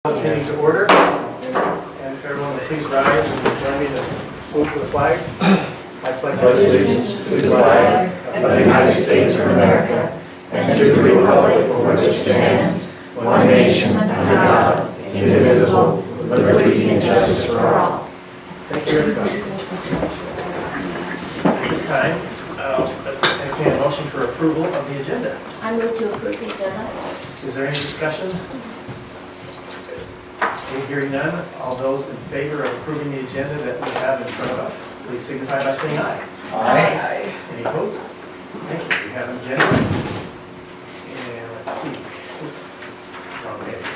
Meeting to order, and if everyone will please rise and join me to salute to the flag. I pledge Allegiance to the flag of the United States of America and to the republic for which it stands, one nation under God, indivisible, with liberty and justice for all. Thank you, everybody. At this time, entertain a motion for approval of the agenda. I move to approve the agenda. Is there any discussion? Okay, hearing none, all those in favor of approving the agenda that we have in front of us, please signify by saying aye. Aye. Any opposed? Thank you. We have an agenda. And let's see. Wrong page.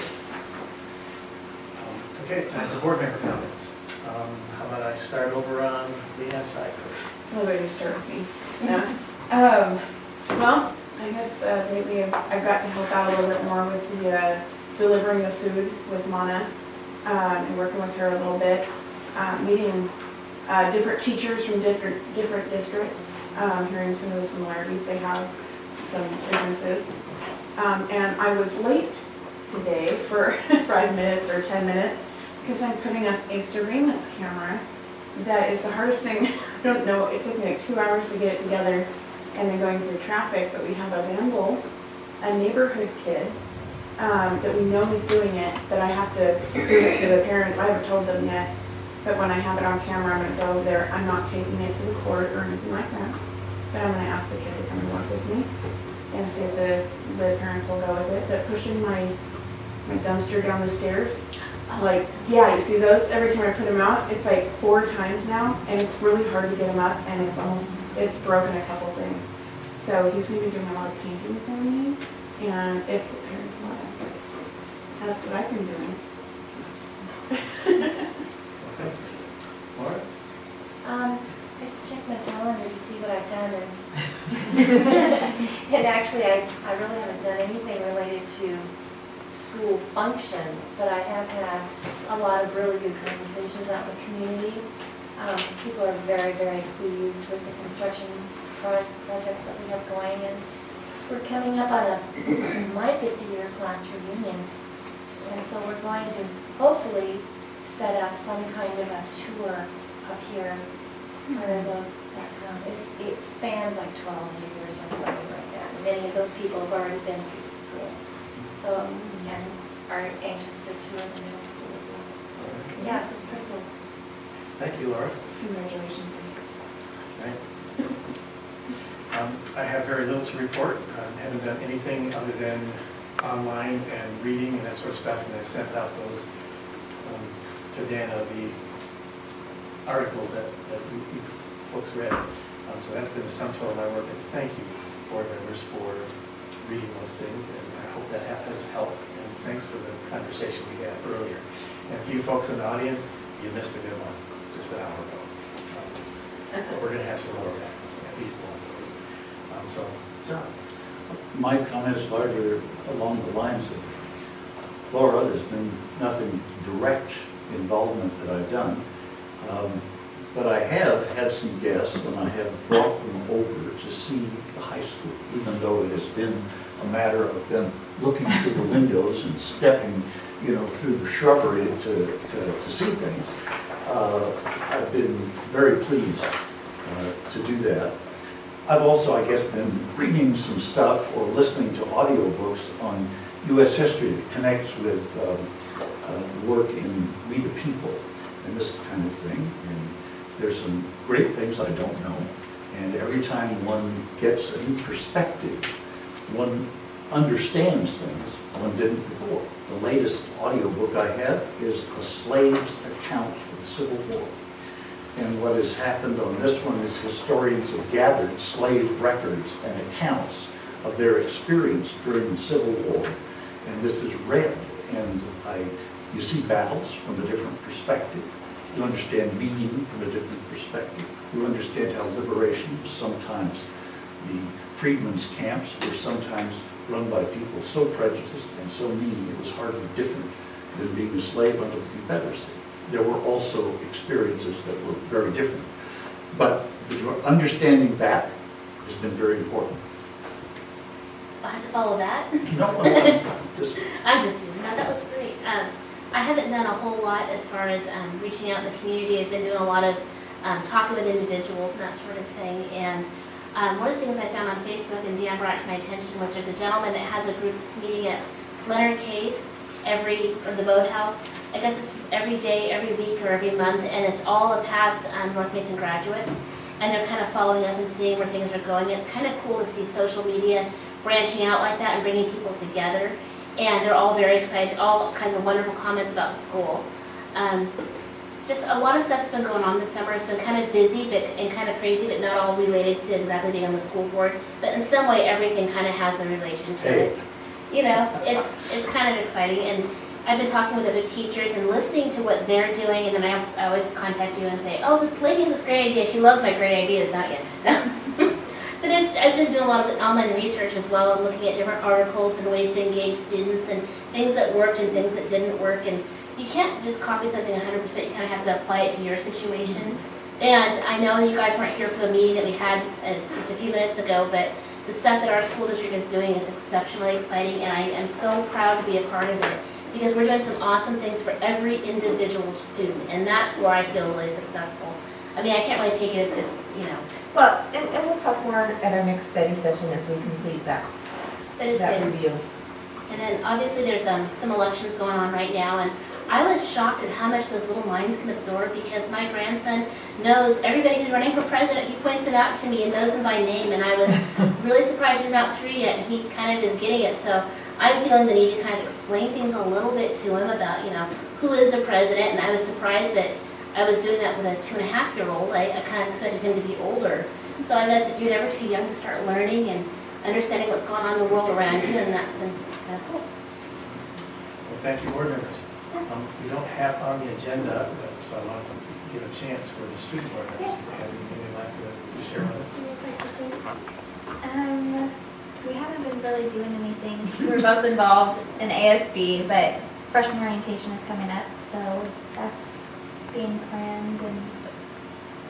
Okay, time for board member comments. How about I start over on Leanne's side first? Well, way to start with me. Yeah. Well, I guess lately I've got to help out a little bit more with the delivering the food with Mana and working with her a little bit, meeting different teachers from different districts, hearing some of the similarities they have, some differences. And I was late today for 5 minutes or 10 minutes because I'm putting up a surveillance camera. That is the hardest thing. I don't know, it took me like 2 hours to get it together and then going through traffic, but we have a vandal, a neighborhood kid, that we know is doing it, but I have to prove it to the parents. I haven't told them yet, but when I have it on camera, I'm gonna go there. I'm not taking it to the court or anything like that, but I'm gonna ask the kid to come and work with me and see if the parents will go with it. But pushing my dumpster down the stairs, like, yeah, you see those? Every time I put them out, it's like 4 times now, and it's really hard to get them up, and it's broken a couple things. So he's gonna be doing a lot of painting for me, and if the parents let him, that's what I've been doing. Okay. Laura? I just checked my calendar to see what I've done, and actually I really haven't done anything related to school functions, but I have had a lot of really good conversations out in the community. People are very, very pleased with the construction projects that we have going, and we're coming up on my 50-year class reunion, and so we're going to hopefully set up some kind of a tour up here. One of those background. It spans like 12 years or something like that. Many of those people have already been through the school, so and are anxious to tour the middle school as well. Yeah, it's pretty cool. Thank you, Laura. Congratulations. Right. I have very little to report. I haven't done anything other than online and reading and that sort of stuff, and I've sent out those to Dana, the articles that you folks read. So that's been the sum total of my work, and thank you, board members, for reading those things, and I hope that has helped, and thanks for the conversation we had earlier. And for you folks in the audience, you missed a good one just an hour ago. But we're going to have some more of that, at least once. So, John. My comments largely along the lines of Laura. There's been nothing direct involvement that I've done. But I have had some guests, and I have brought them over to see the high school, even though it has been a matter of them looking through the windows and stepping, through the shrubbery to see things. I've been very pleased to do that. I've also, I guess, been reading some stuff or listening to audiobooks on U.S. history that connects with work in We the People and this kind of thing. And there's some great things I don't know. And every time one gets a new perspective, one understands things one didn't before. The latest audiobook I have is A Slave's Account of the Civil War. And what has happened on this one is historians have gathered slave records and accounts of their experience during the Civil War. And this is read, and you see battles from a different perspective. You understand meaning from a different perspective. You understand how liberation was sometimes, the freedmen's camps were sometimes run by people so prejudiced and so mean it was hardly different than being a slave under the Confederacy. There were also experiences that were very different. But understanding that has been very important. I have to follow that. No, just I'm just teasing. No, that was great. I haven't done a whole lot as far as reaching out in the community. I've been doing a lot of talking with individuals and that sort of thing. And one of the things I found on Facebook, and Deanne brought it to my attention, was there's a gentleman that has a group that's meeting at Leonard Case or the Boathouse. I guess it's every day, every week, or every month, and it's all the past Northampton graduates. And they're kind of following up and seeing where things are going. It's kind of cool to see social media branching out like that and bringing people together. And they're all very excited, all kinds of wonderful comments about the school. Just a lot of stuff's been going on this summer. It's been kind of busy and kind of crazy, but not all related to exactly being on the school board. But in some way, everything kind of has a relation to it. You know, it's kind of exciting. And I've been talking with other teachers and listening to what they're doing, and then I always contact you and say, oh, this lady has this great idea. She loves my great ideas, not yet. But I've been doing a lot of online research as well, and looking at different articles and ways to engage students and things that worked and things that didn't work. And you can't just copy something 100%, you kind of have to apply it to your situation. And I know you guys weren't here for the meeting that we had just a few minutes ago, but the stuff that our school district is doing is exceptionally exciting, and I am so proud to be a part of it, because we're doing some awesome things for every individual student, and that's where I feel really successful. I mean, I can't really take it, it's you know. Well, and we'll talk more at our next study session as we complete that But it's good. review. And then obviously there's some elections going on right now, and I was shocked at how much those little minds can absorb, because my grandson knows everybody who's running for president. He points it out to me and knows them by name, and I was really surprised he's not 3 yet, and he kind of is getting it. So I'm feeling the need to kind of explain things a little bit to him about, you know, who is the president, and I was surprised that I was doing that with a 2.5-year-old. I kind of expected him to be older. So I know that you're never too young to start learning and understanding what's going on in the world around you, and that's been kind of cool. Well, thank you, board members. We don't have on the agenda, so I want to give a chance for the student board members. Yes. If they have anything they'd like to share with us. We haven't been really doing anything. We're both involved in ASB, but freshman orientation is coming up, so that's being planned and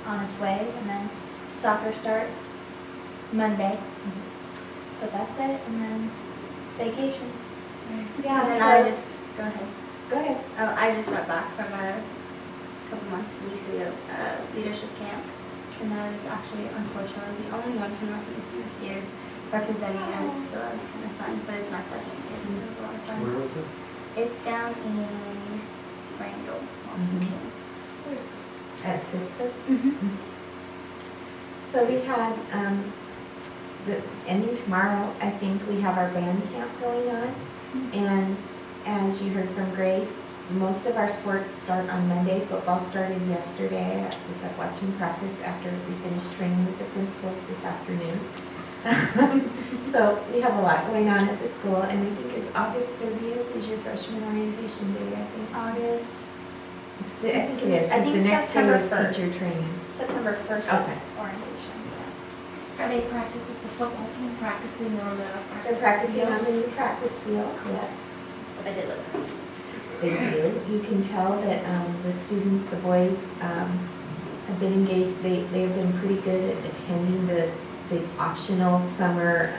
on its way. And then soccer starts Monday, but that's it. And then vacations. Yeah, And then so, go ahead. Go ahead. I just got back from a couple weeks ago leadership camp, and I was actually unfortunately the only one from Northeast this year representing us, so that was kind of fun. But it's my second year, so it was a lot of fun. Where was this? It's down in Randall, Washington. At Ciscus. So we had, ending tomorrow, I think we have our band camp going on. And as you heard from Grace, most of our sports start on Monday. Football started yesterday. I was up watching practice after we finished training with the principals this afternoon. So we have a lot going on at the school, and I think it's August 30th is your freshman orientation day, I think. August, I think it is, I because think the next day September is 1st. teacher training. September 1st Okay. is orientation. are they practicing, the football team practicing on the practice? They're practicing field? on the new practice field, yes. I did look. They do. You can tell that the students, the boys, have been engaged, they have been pretty good at attending the optional summer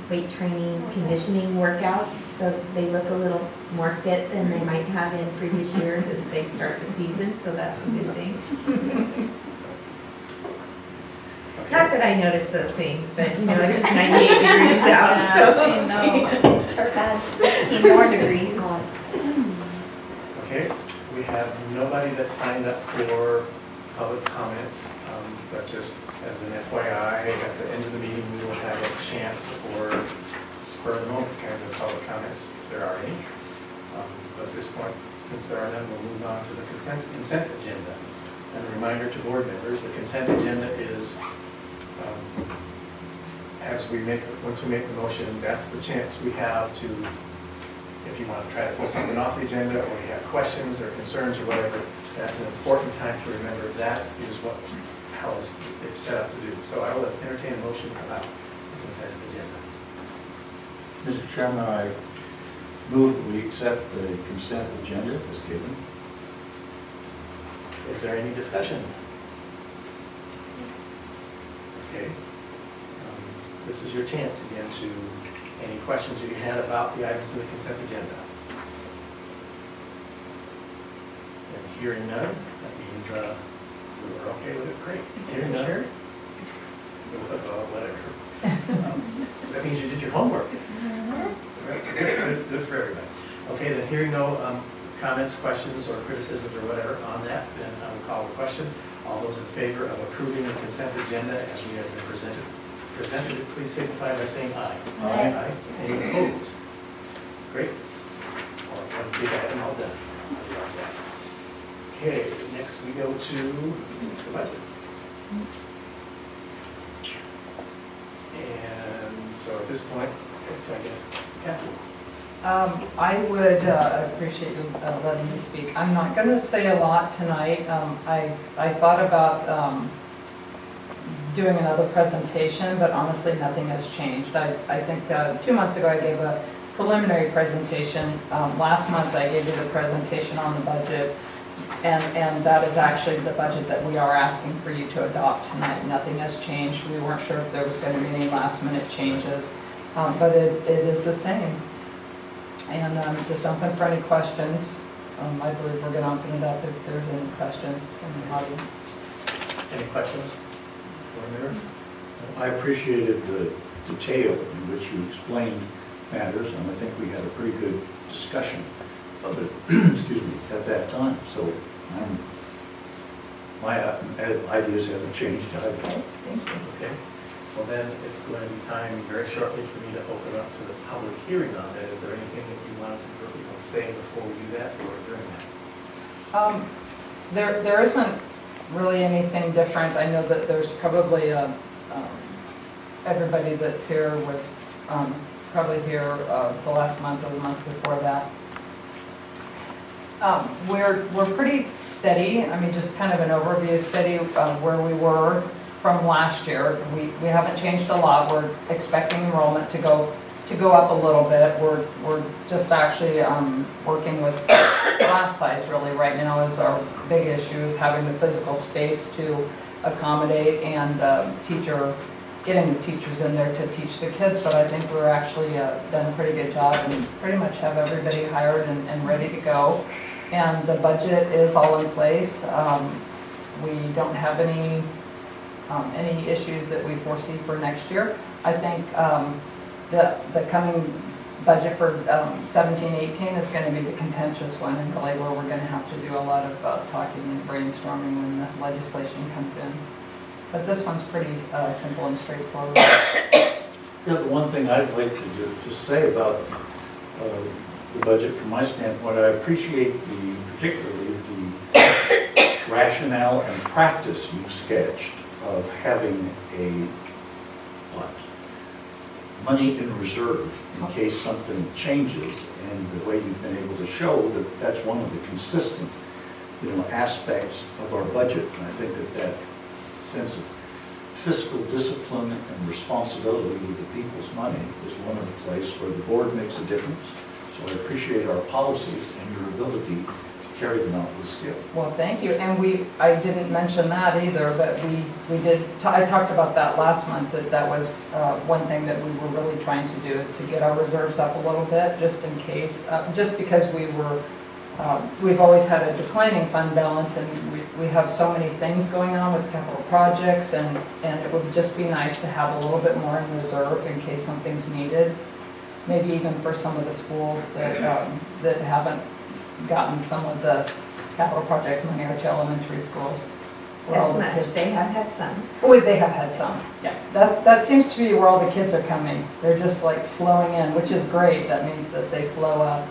weight training, conditioning workouts, so they look a little more fit than they might have in previous years as they start the season, so that's a good thing. Not that I notice those things, but you know, it is 98 degrees out, so. I know. Turf has 15 more degrees. Okay, we have nobody that signed up for public comments, but just as an FYI, at the end of the meeting, we will have a chance for spur of the moment kinds of public comments, if there are any. But at this point, since there are none, we'll move on to the consent agenda. And a reminder to board members, the consent agenda is, once we make the motion, that's the chance we have to, if you want to try to pull something off the agenda, or you have questions or concerns or whatever, that's an important time to remember that is how it's set up to do. So I will entertain a motion about the consent agenda. Mr. Chairman, I move that we accept the consent agenda as given. Is there any discussion? Okay. This is your chance again to, any questions that you had about the items in the consent agenda. Hearing none, that means we're okay with it, great. Hearing none. Sure. Whatever. That means you did your homework. Good for everybody. Okay, then hearing no comments, questions, or criticisms or whatever on that, then I will call the question. All those in favor of approving the consent agenda as we have been presented, please signify by saying aye. Aye. Any opposed? Great. Well, I think I have them all done. I'll like that. Okay, next we go to the budget. And so at this point, it's, I guess, Kathy. I would appreciate you letting me speak. I'm not going to say a lot tonight. I thought about doing another presentation, but honestly, nothing has changed. I think 2 months ago I gave a preliminary presentation. Last month I gave you the presentation on the budget, and that is actually the budget that we are asking for you to adopt tonight. Nothing has changed. We weren't sure if there was going to be any last minute changes, but it is the same. And just open for any questions. I believe we're going to open it up if there's any questions from the audience. Any questions? Board members? I appreciated the detail in which you explained matters, and I think we had a pretty good discussion of it, excuse me, at that time. So my ideas haven't changed either. Okay, thank you. Okay. Well, then it's going to be time very shortly for me to open up to the public hearing on that. Is there anything that you want to say before we do that or during that? There isn't really anything different. I know that there's probably everybody that's here was probably here the last month or the month before that. We're pretty steady. I mean, just kind of an overview steady where we were from last year. We haven't changed a lot. We're expecting enrollment to go up a little bit. We're just actually working with class size really right now is our big issue, is having the physical space to accommodate and getting the teachers in there to teach the kids. But I think we're actually done a pretty good job and pretty much have everybody hired and ready to go. And the budget is all in place. We don't have any issues that we foresee for next year. I think the coming budget for 17-18 is going to be the contentious one, and really where we're going to have to do a lot of talking and brainstorming when the legislation comes in. But this one's pretty simple and straightforward. Yeah, the one thing I'd like to just say about the budget from my standpoint, I appreciate particularly the rationale and practice you've sketched of having money in reserve in case something changes, and the way you've been able to show that that's one of the consistent, aspects of our budget. And I think that sense of fiscal discipline and responsibility with the people's money is one of the places where the board makes a difference. So I appreciate our policies and your ability to carry them out with skill. Well, thank you. And I didn't mention that either, but we did, I talked about that last month, that was one thing that we were really trying to do, is to get our reserves up a little bit, just in case, just because we've always had a declining fund balance, and we have so many things going on with capital projects, and it would just be nice to have a little bit more in reserve in case something's needed. Maybe even for some of the schools that haven't gotten some of the capital projects money, or to elementary schools. where all As the much, kids- they have had some. Well, they have had some, yeah. That seems to be where all the kids are coming. They're just like flowing in, which is great. That means that they flow up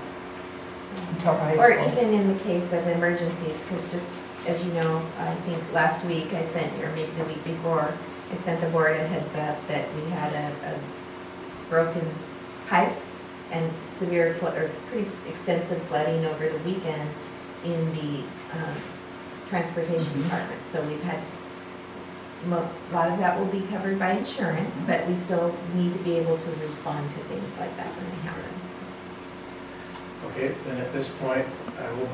into our high Or school. even in the case of emergencies, because just as you know, I think last week I sent, or maybe the week before, I sent the board a heads up that we had a broken pipe and severe flood, or pretty extensive flooding over the weekend in the transportation Mhm. department. So we've had to, a lot of that will be covered by insurance, but we still need to be able to respond to things like that when they happen. Okay, then at this point, I will,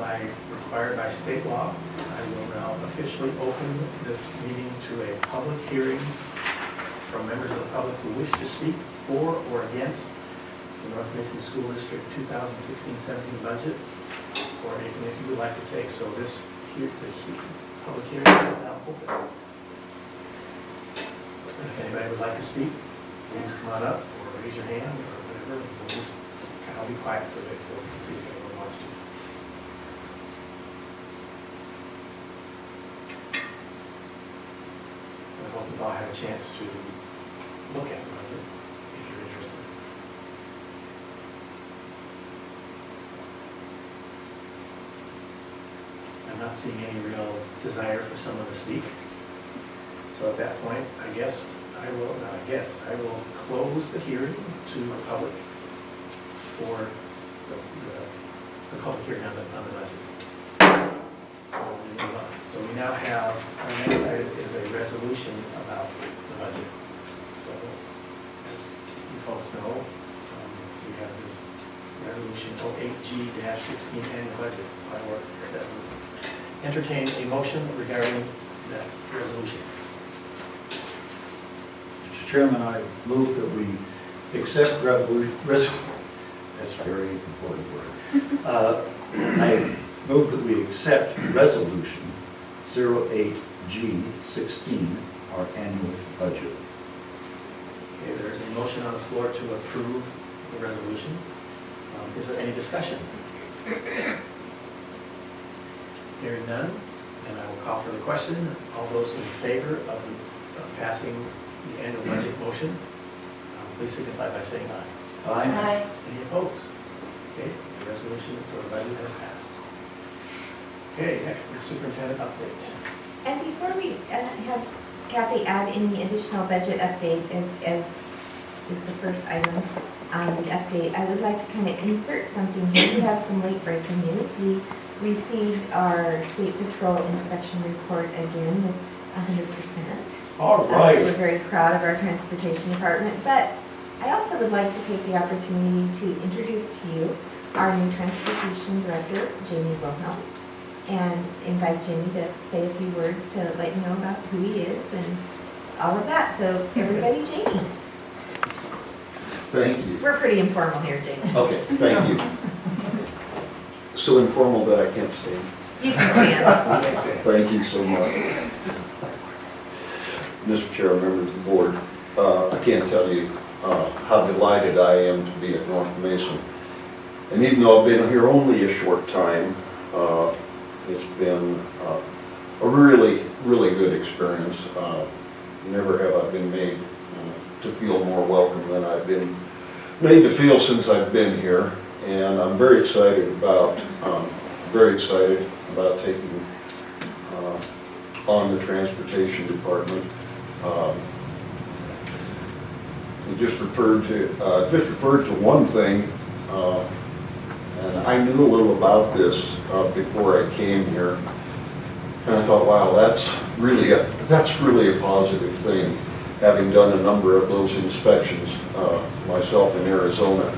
required by state law, I will now officially open this meeting to a public hearing from members of the public who wish to speak for or against the North Mason School District 2016-17 budget, or anything that you would like to say. So this public hearing is now open. And if anybody would like to speak, please come on up or raise your hand or whatever. We'll just, I'll be quiet for a bit so we can see if anyone wants to. I hope you've all had a chance to look at the budget if you're interested. I'm not seeing any real desire for someone to speak. So at that point, I will close the hearing to the public for the public hearing on the budget. We'll move on. So we now have, our next item is a resolution about the budget. So as you folks know, we have this resolution 08G-16 annual budget. I will entertain a motion regarding that resolution. Mr. Chairman, I move that we accept that's a very important word. I move that we accept resolution 08G-16, our annual budget. Okay, there is a motion on the floor to approve the resolution. Is there any discussion? Hearing none, and I will call for the question. All those in favor of passing the annual budget motion, please signify by saying aye. Aye. Any opposed? Okay, the resolution for the budget has passed. Okay, next is superintendent update. And before we have Kathy add any additional budget update as is the first item on the update, I would like to kind of insert something here. We have some late breaking news. We received our State Patrol inspection report again with 100%. All We're right. very proud of our transportation department, but I also would like to take the opportunity to introduce to you our new transportation director, Jamie Wilhelm, and invite Jamie to say a few words to let you know about who he is and all of that. So everybody, Jamie. Thank you. We're pretty informal here, Jamie. Okay, thank you. So informal that I can't stand. You can stand. Thank you so much. Mr. Chair, members of the board, I can't tell you how delighted I am to be at North Mason. And even though I've been here only a short time, it's been a really, really good experience. Never have I been made to feel more welcome than I've been made to feel since I've been here. And I'm very excited about taking on the transportation department. We just referred to one thing, and I knew a little about this before I came here, and I thought, wow, that's really a positive thing. Having done a number of those inspections myself in Arizona,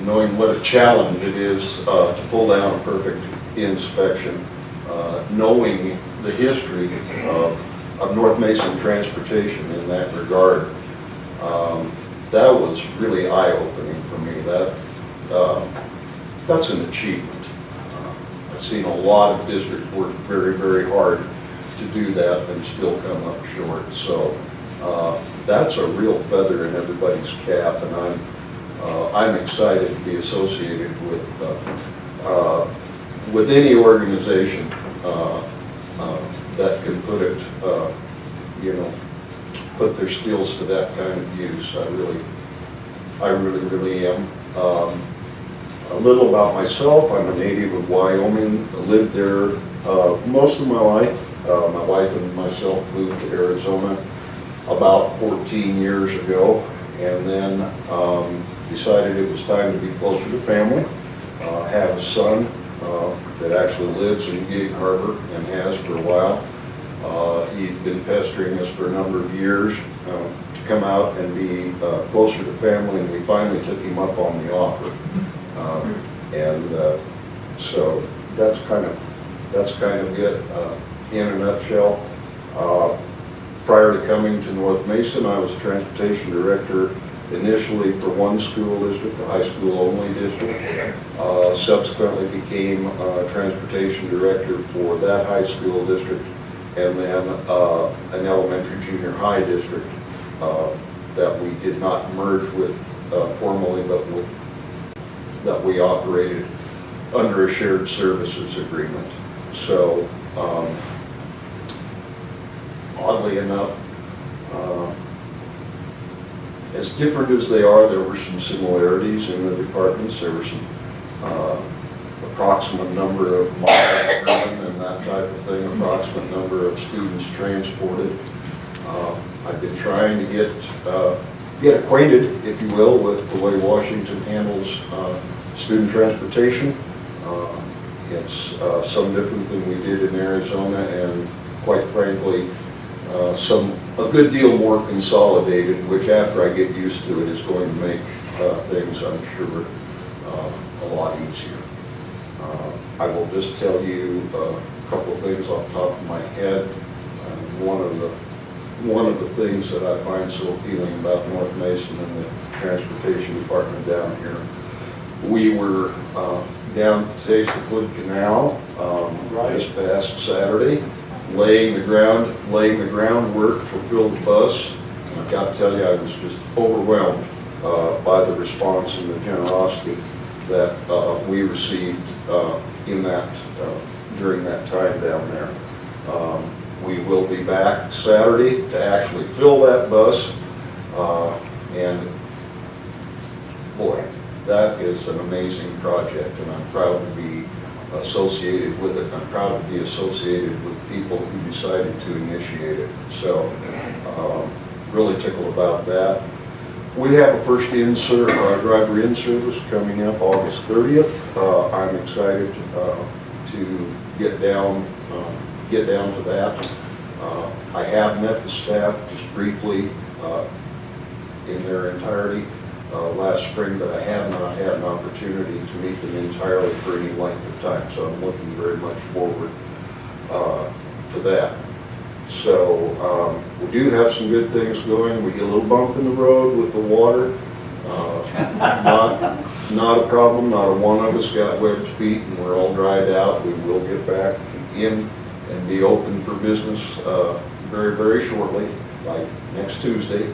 knowing what a challenge it is to pull down a perfect inspection, knowing the history of North Mason transportation in that regard, that was really eye-opening for me. That's an achievement. I've seen a lot of districts work very, very hard to do that and still come up short. So that's a real feather in everybody's cap, and I'm excited to be associated with any organization that can put their skills to that kind of use. I really am. A little about myself: I'm a native of Wyoming. I lived there most of my life. My wife and myself moved to Arizona about 14 years ago, and then decided it was time to be closer to family. I have a son that actually lives in Gig Harbor and has for a while. He'd been pestering us for a number of years to come out and be closer to family, and we finally took him up on the offer. So that's kind of it in a nutshell. Prior to coming to North Mason, I was transportation director initially for one school district, the high school only district. Subsequently became transportation director for that high school district, and then an elementary junior high district that we did not merge with formally, but that we operated under a shared services agreement. So oddly enough, as different as they are, there were some similarities in the departments. There were some approximate number of miles driven and that type of thing, approximate number of students transported. I've been trying to get acquainted, if you will, with the way Washington handles student transportation. It's some different than we did in Arizona, and quite frankly, a good deal more consolidated, which after I get used to it is going to make things, I'm sure, a lot easier. I will just tell you a couple of things off the top of my head. One of the things that I find so appealing about North Mason and the transportation department down here, we were down at the Taste-of-Wood Canal this past Saturday, laying the groundwork for Fill the Bus. And I've got to tell you, I was just overwhelmed by the response and the generosity that we received during that time down there. We will be back Saturday to actually fill that bus, and boy, that is an amazing project, and I'm proud to be associated with it. I'm proud to be associated with people who decided to initiate it. So, really tickled about that. We have a first driver in service coming up August 30th. I'm excited to get down to that. I have met the staff just briefly in their entirety last spring, but I have not had an opportunity to meet them entirely for any length of time, so I'm looking very much forward to that. So we do have some good things going. We get a little bump in the road with the water. Not a problem. Not a one of us got webbed feet, and we're all dried out. We will get back in and be open for business very, very shortly, like next Tuesday.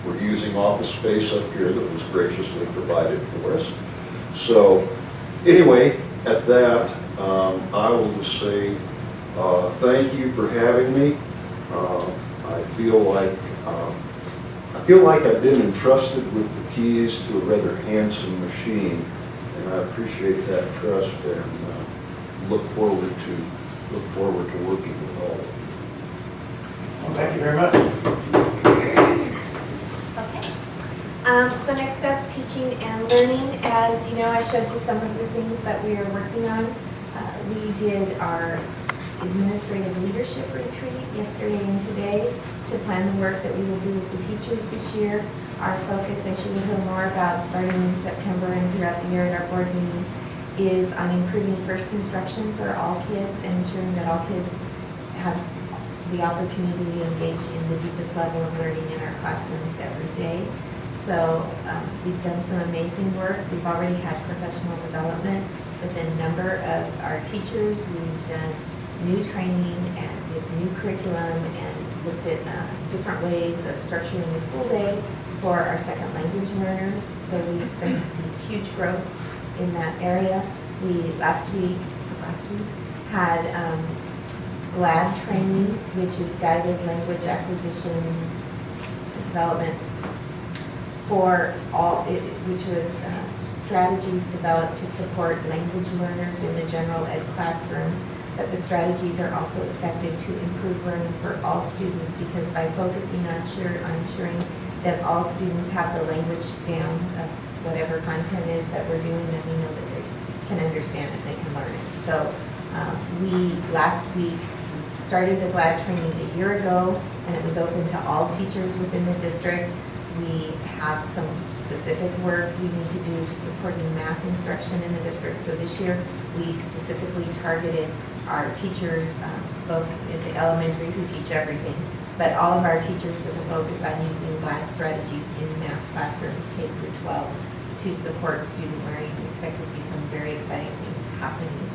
We're using office space up here that was graciously provided for us. So anyway, at that, I will just say thank you for having me. I feel like I've been entrusted with the keys to a rather handsome machine, and I appreciate that trust, and look forward to working with all of you. Well, thank you very much. Okay. So next up, teaching and learning. As you know, I showed you some of the things that we are working on. We did our administrative leadership retreat yesterday and today to plan the work that we will do with the teachers this year. Our focus, as you will hear more about starting in September and throughout the year at our board meeting, is on improving first instruction for all kids and ensuring that all kids have the opportunity to engage in the deepest level of learning in our classrooms every day. So we've done some amazing work. We've already had professional development with a number of our teachers. We've done new training and with new curriculum and looked at different ways of structuring the school day for our second language learners. So we expect to see huge growth in that area. We last week had GLAD training, which is guided language acquisition development for all, which was strategies developed to support language learners in the general ed classroom. But the strategies are also effective to improve learning for all students, because by focusing on ensuring that all students have the language down of whatever content is that we're doing, then we know that they can understand it, they can learn it. So we last week started the GLAD training a year ago, and it was open to all teachers within the district. We have some specific work we need to do to supporting math instruction in the district. So this year we specifically targeted our teachers, both at the elementary who teach everything, but all of our teachers with a focus on using GLAD strategies in math classrooms K through 12 to support student learning. We expect to see some very exciting things happening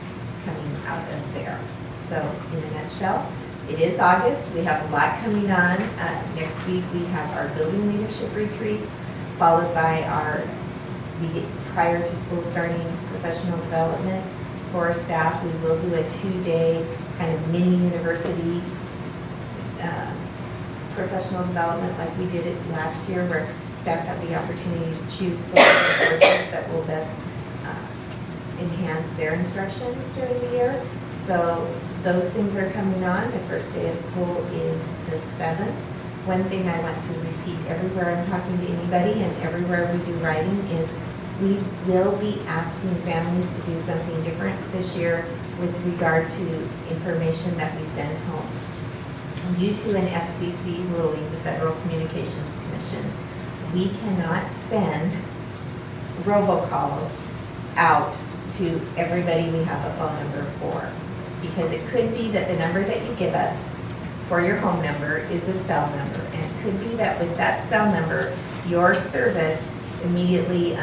coming out of there. So in a nutshell, it is August. We have a lot coming on. Next week we have our building leadership retreats, followed by our prior to school starting professional development for our staff. We will do a 2-day kind of mini university professional development like we did it last year, where staff have the opportunity to choose selected courses that will best enhance their instruction during the year. So those things are coming on. The first day of school is the 7th. One thing I want to repeat everywhere I'm talking to anybody and everywhere we do writing is we will be asking families to do something different this year with regard to information that we send home. Due to an FCC ruling, the Federal Communications Commission, we cannot send robocalls out to everybody we have a phone number for. Because it could be that the number that you give us for your home number is a cell number. And it could be that with that cell number, your service immediately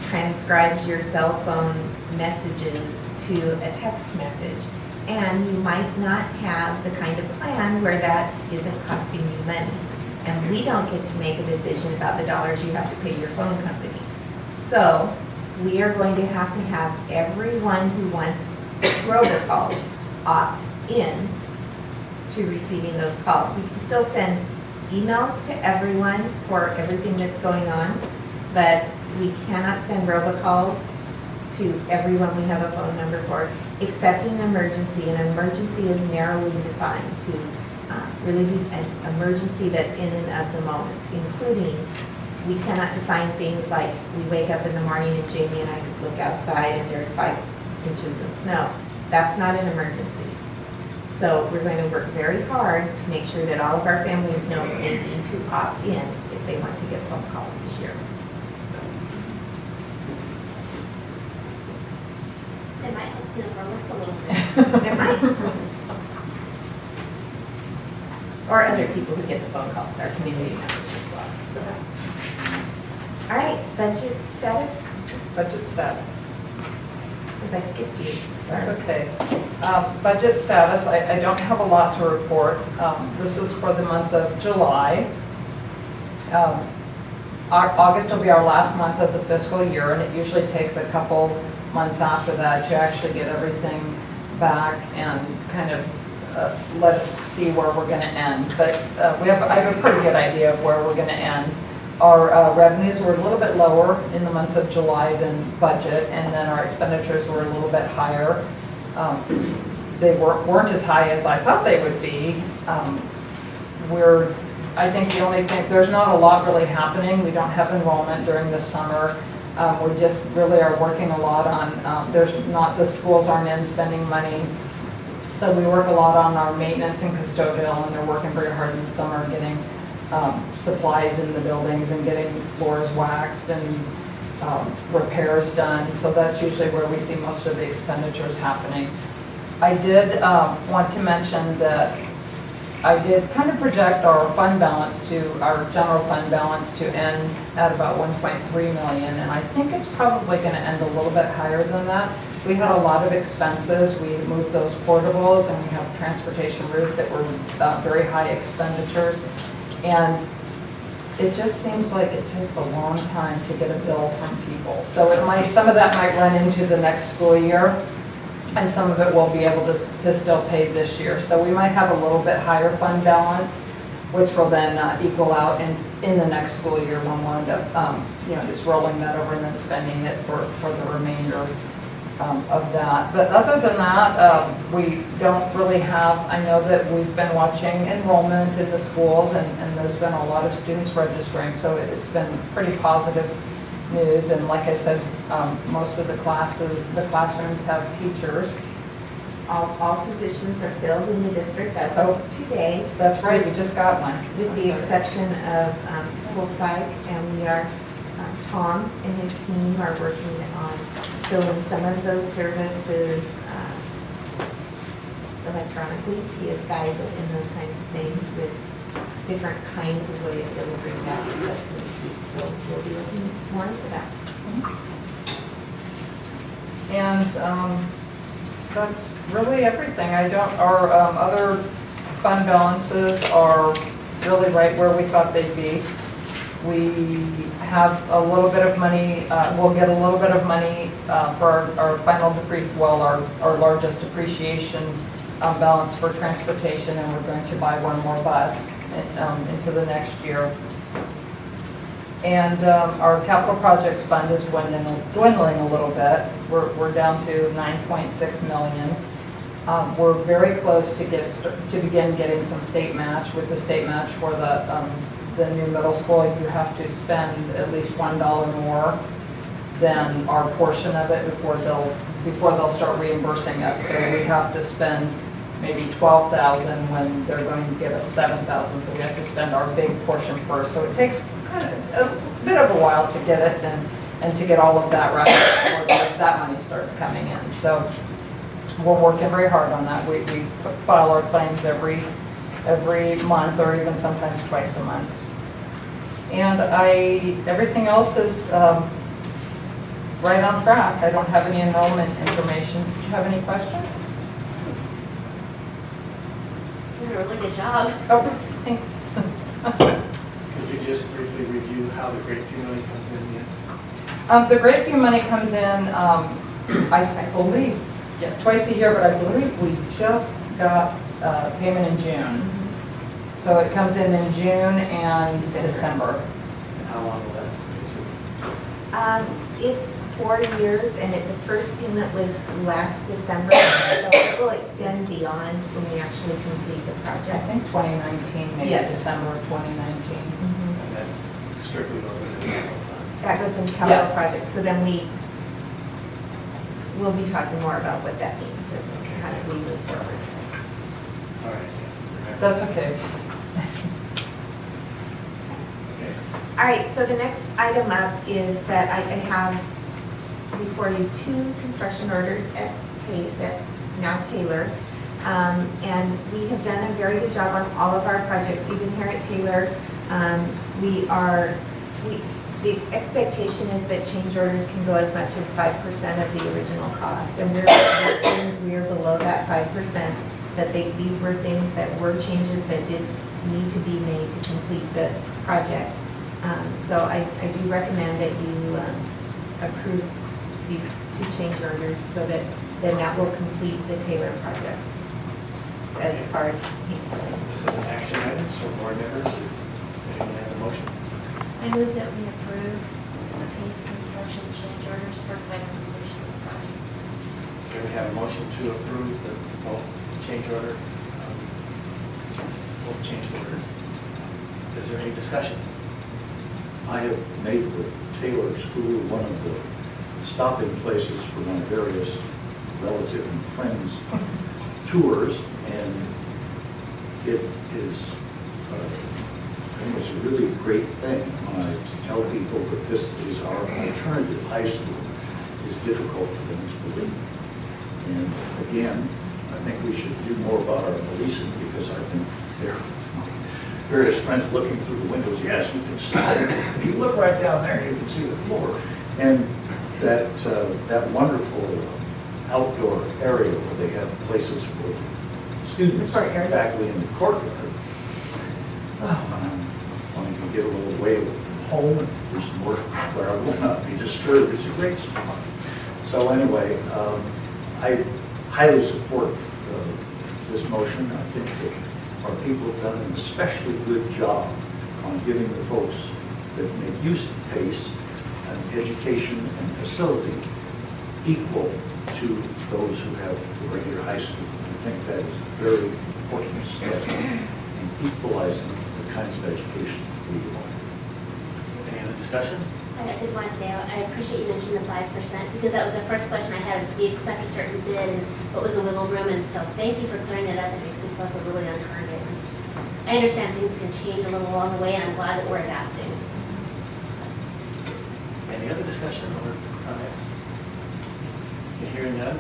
transcribes your cell phone messages to a text message. And you might not have the kind of plan where that isn't costing you money. And we don't get to make a decision about the dollars you have to pay your phone company. So we are going to have everyone who wants robocalls opt in to receiving those calls. We can still send emails to everyone for everything that's going on, but we cannot send robocalls to everyone we have a phone number for, except in an emergency. An emergency is narrowly defined to really be an emergency that's in and of the moment, including we cannot define things like we wake up in the morning and Jamie and I look outside and there's 5 inches of snow. That's not an emergency. So we're going to work very hard to make sure that all of our families know that they need to opt in if they want to get phone calls this year. It might help the number list a little bit. It might. Or other people who get the phone calls, our community members as well. So. All right, budget status, Budget status. because I skipped you. That's Sorry. okay. Budget status, I don't have a lot to report. This is for the month of July. August will be our last month of the fiscal year, and it usually takes a couple months after that to actually get everything back and kind of let us see where we're going to end. But I have a pretty good idea of where we're going to end. Our revenues were a little bit lower in the month of July than budget, and then our expenditures were a little bit higher. They weren't as high as I thought they would be. I think the only thing, there's not a lot really happening. We don't have enrollment during the summer. We just really are working a lot on, the schools aren't in spending money. So we work a lot on our maintenance and custodial, and they're working very hard in the summer getting supplies in the buildings and getting floors waxed and repairs done. So that's usually where we see most of the expenditures happening. I did want to mention that I did kind of project our fund balance our general fund balance to end at about 1.3 million, and I think it's probably going to end a little bit higher than that. We had a lot of expenses. We moved those portables, and we have transportation route that were very high expenditures. And it just seems like it takes a long time to get a bill from people. So some of that might run into the next school year, and some of it we'll be able to still pay this year. So we might have a little bit higher fund balance, which will then equal out in the next school year when we'll end up just rolling that over and then spending it for the remainder of that. But other than that, we don't really have, I know that we've been watching enrollment in the schools, and there's been a lot of students registering, so it's been pretty positive news. And like I said, most of the classrooms have teachers. All positions are filled in the district as of today. That's right, we just got one. With the exception of school psych, and we are, Tom and his team are working on filling some of those services electronically via Skype and those kinds of things with different kinds of way of delivering that assessment piece. So we'll be looking more into that. And that's really everything. Our other fund balances are really right where we thought they'd be. We have a little bit of money, we'll get a little bit of money for our final our largest depreciation balance for transportation, and we're going to buy one more bus into the next year. And our capital projects fund is dwindling a little bit. We're down to 9.6 million. We're very close to begin getting some state match. With the state match for the new middle school, you have to spend at least $1 more than our portion of it before they'll start reimbursing us. So we have to spend maybe 12,000 when they're going to give us 7,000. So we have to spend our big portion first. So it takes kind of a bit of a while to get it and to get all of that right before that money starts coming in. So we're working very hard on that. We file our claims every month, or even sometimes twice a month. And everything else is right on track. I don't have any enrollment information. Do you have any questions? You did a really good job. Oh, thanks. Could you just briefly review how the Great Few money comes in yet? The Great Few money comes in, I believe, twice a year, but I believe we just got payment in June. So it comes in June and December. And how long will that take? It's 4 years, and the first payment was last December, so it will extend beyond when we actually complete the I project. think 2019, maybe Yes. December of 2019. And that strictly goes into the capital fund. That goes in capital Yes. projects, so then we'll be talking more about what that means as we move forward. Sorry, I can't remember. That's okay. Okay. All right, so the next item up is that I have before you 2 construction orders at Pace, at now Taylor. And we have done a very good job on all of our projects, even here at Taylor. The expectation is that change orders can go as much as 5% of the original cost. And we're below that 5%, that these were things that were changes that did need to be made to complete the project. So I do recommend that you approve these 2 change orders so that then that will complete the Taylor project as far as This is an action item, so board members, if anyone has a motion. I move that we approve the Pace Construction change orders for final completion of the project. Okay, we have a motion to approve both change orders. Is there any discussion? I have made the Taylor School one of the stopping places for my various relative and friends tours, and it is a really great thing when I tell people that this is our alternative high school. It is difficult for them to believe. And again, I think we should do more about our policing, because I think there are various friends looking through the windows. Yes, you can see it. If you look right down there, you can see the floor. And that wonderful outdoor area where they have places for students, The courtyard. faculty in the courtyard. When I can get a little away from home and do some work where I will not be disturbed, it's a great spot. So anyway, I highly support this motion. I think that our people have done an especially good job on giving the folks that make use of PACE an education and facility equal to those who have the regular high school. I think that is a very important step in equalizing the kinds of education we offer. Any other discussion? I did want to say, I appreciate you mentioning the 5%, because that was the first question I had, is if you accept a certain bid, and what was the wiggle room, and so thank you for clearing that up. It makes me feel like we're really on target. I understand things can change a little along the way, and I'm glad that we're adapting. Any other discussion or comments? Okay, hearing none,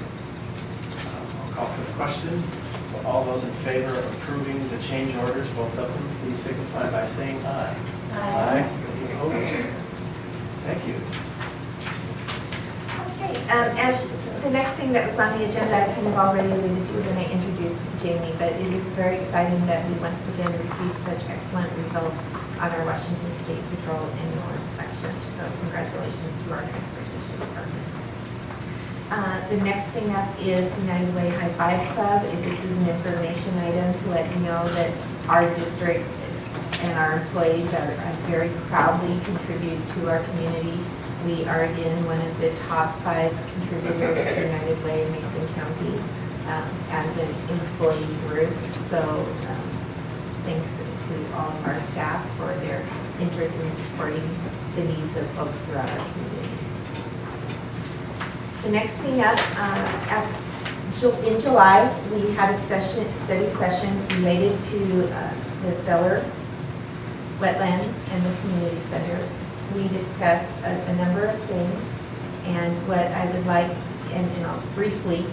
I'll call for the question. Is So all those in favor of approving the change orders, both of them, please signify by saying aye. Aye. Any opposed? Thank you. Okay, and the next thing that was on the agenda, I kind of already alluded to when I introduced Jamie, but it is very exciting that we once again received such excellent results on our Washington State Patrol annual inspection. So congratulations to our transportation department. The next thing up is the United Way High Five Club. This is an information item to let you know that our district and our employees are very proudly contribute to our community. We are again one of the top 5 contributors to United Way in Mason County as an employee group. So thanks to all of our staff for their interest in supporting the needs of folks throughout our community. The next thing up, in July, we had a study session related to the Feller Wetlands and the Community Center. We discussed a number of things, and what I would like, and I'll briefly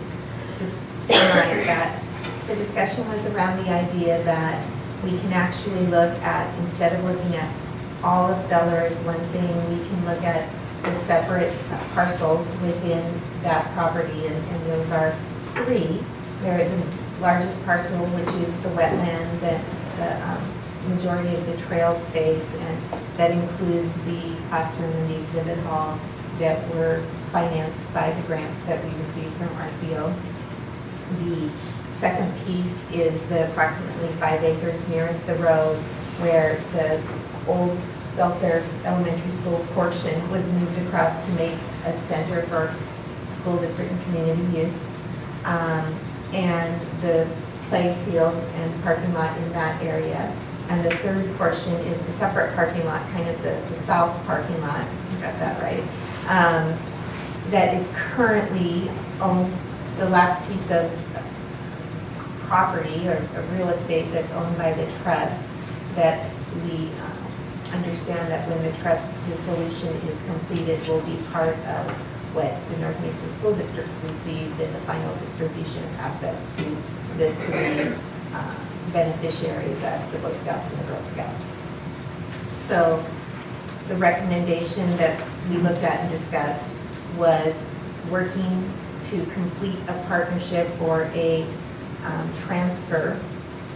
just summarize that. The discussion was around the idea that we can actually look at, instead of looking at all of Feller as one thing, we can look at the separate parcels within that property, and those are 3. They're the largest parcel, which is the wetlands and the majority of the trail space, and that includes the classroom and the exhibit hall that were financed by the grants that we received from RCO. The second piece is the approximately 5 acres nearest the road where the old Belfair Elementary School portion was moved across to make a center for school district and community use. And the play fields and parking lot in that area. And the third portion is the separate parking lot, kind of the south parking lot, you got that right, that is currently owned, the last piece of property or real estate that's owned by the trust, that we understand that when the trust dissolution is completed will be part of what the North Mason School District receives in the final distribution of assets to the 3 beneficiaries as the Boy Scouts and the Girl Scouts. So the recommendation that we looked at and discussed was working to complete a partnership or a transfer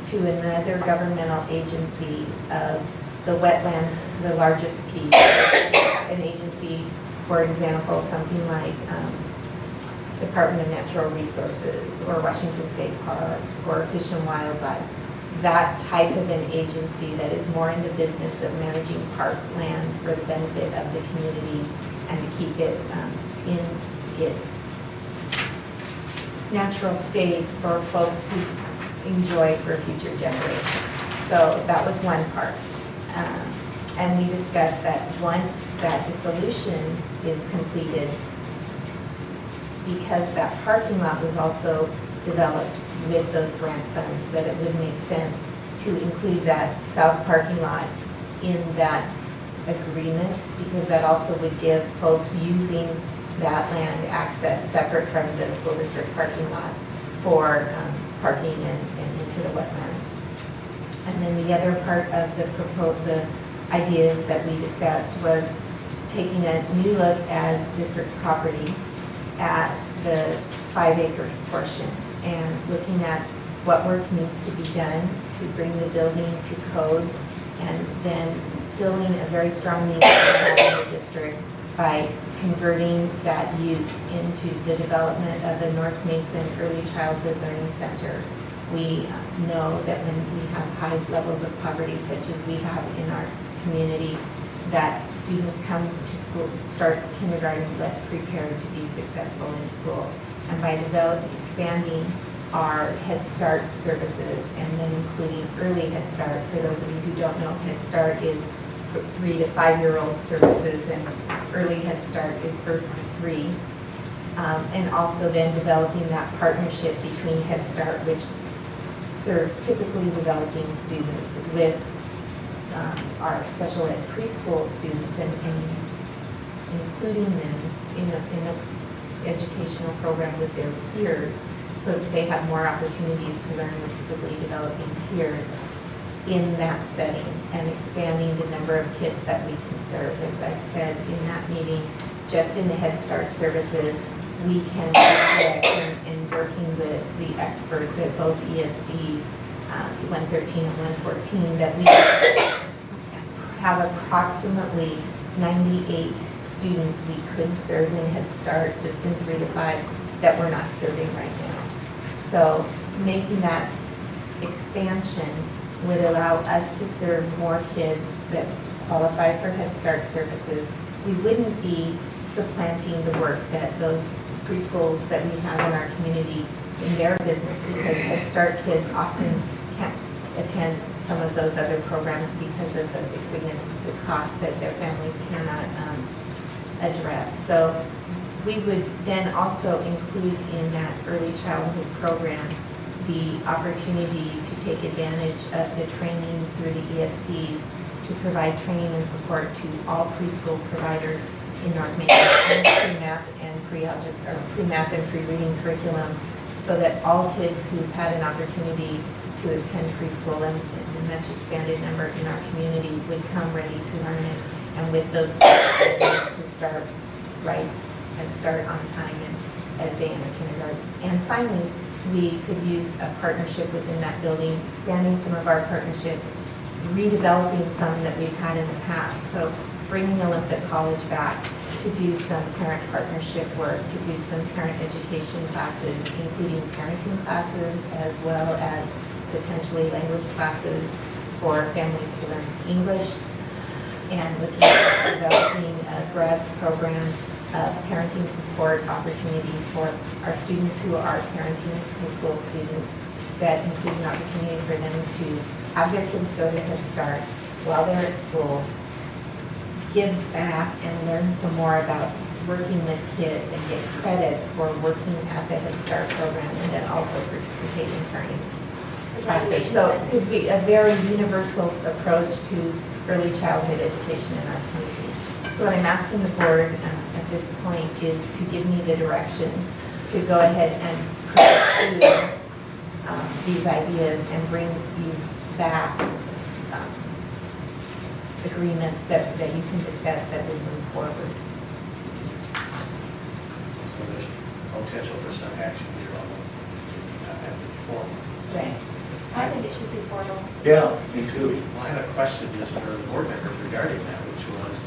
to another governmental agency of the wetlands, the largest piece. An agency, for example, something like Department of Natural Resources or Washington State Parks or Fish and Wildlife. That type of an agency that is more in the business of managing park lands for the benefit of the community and to keep it in its natural state for folks to enjoy for future generations. So that was one part. And we discussed that once that dissolution is completed, because that parking lot was also developed with those grant funds, that it would make sense to include that south parking lot in that agreement, because that also would give folks using that land access separate from the school district parking lot for parking and into the wetlands. And then the other part of the ideas that we discussed was taking a new look as district property at the 5-acre portion and looking at what work needs to be done to bring the building to code, and then filling a very strong need in the district by converting that use into the development of the North Mason Early Childhood Learning Center. We know that when we have high levels of poverty such as we have in our community, that students come to school, start kindergarten less prepared to be successful in school. And by expanding our Head Start services and then including early Head Start, for those of you who don't know, Head Start is 3 to 5-year-old services and early Head Start is for 3. And also then developing that partnership between Head Start, which serves typically developing students, with our special ed preschool students and including them in an educational program with their peers, so that they have more opportunities to learn with typically developing peers in that setting and expanding the number of kids that we can serve. As I've said in that meeting, just in the Head Start services, we can direct in working with the experts at both ESDs, 113 and 114, that we have approximately 98 students we could serve in Head Start just in 3 to 5 that we're not serving right now. So making that expansion would allow us to serve more kids that qualify for Head Start services. We wouldn't be supplanting the work that those preschools that we have in our community in their business, because Head Start kids often can't attend some of those other programs because of the significant costs that their families cannot address. So we would then also include in that early childhood program the opportunity to take advantage of the training through the ESDs to provide training and support to all preschool providers in North Main, pre-MAP and pre-MAP and pre-reading curriculum, so that all kids who've had an opportunity to attend preschool and a much expanded number in our community would come ready to learn it, and with those skills to start right and start on time and as they enter kindergarten. And finally, we could use a partnership within that building, expanding some of our partnerships, redeveloping some that we've had in the past. So bringing Olympic College back to do some parent partnership work, to do some parent education classes, including parenting classes, as well as potentially language classes for families to learn English, and looking at developing a grads program of parenting support opportunity for our students who are parenting high school students. That includes an opportunity for them to have their kids go to Head Start while they're at school, give back and learn some more about working with kids and get credits for working at the Head Start program, and then also participate in turning process. So it could be a very universal approach to early childhood education in our community. So what I'm asking the board at this point is to give me the direction to go ahead and pursue these ideas and bring you back agreements that you can discuss that would move forward. So there's potential for some action here on the, not have to be formal. Right. I think it should be formal. Yeah, me too. Well, I had a question just for the board members regarding that, which was,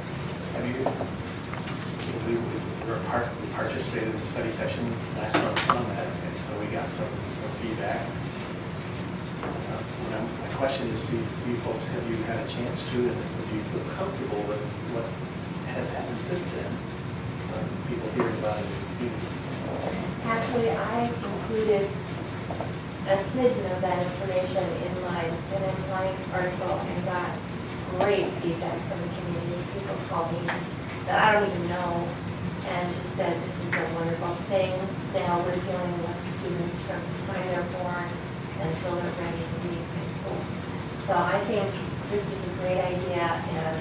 have you, we participated in the study session last month on that, and so we got some feedback. My question is, do you folks, have you had a chance to, and do you feel comfortable with what has happened since then? People hearing about it. Actually, I included a smidgen of that information in my article and got great feedback from the community. People called me that I don't even know and just said this is a wonderful thing. Now we're dealing with students from the time they're born until they're ready to be in high school. So I think this is a great idea, and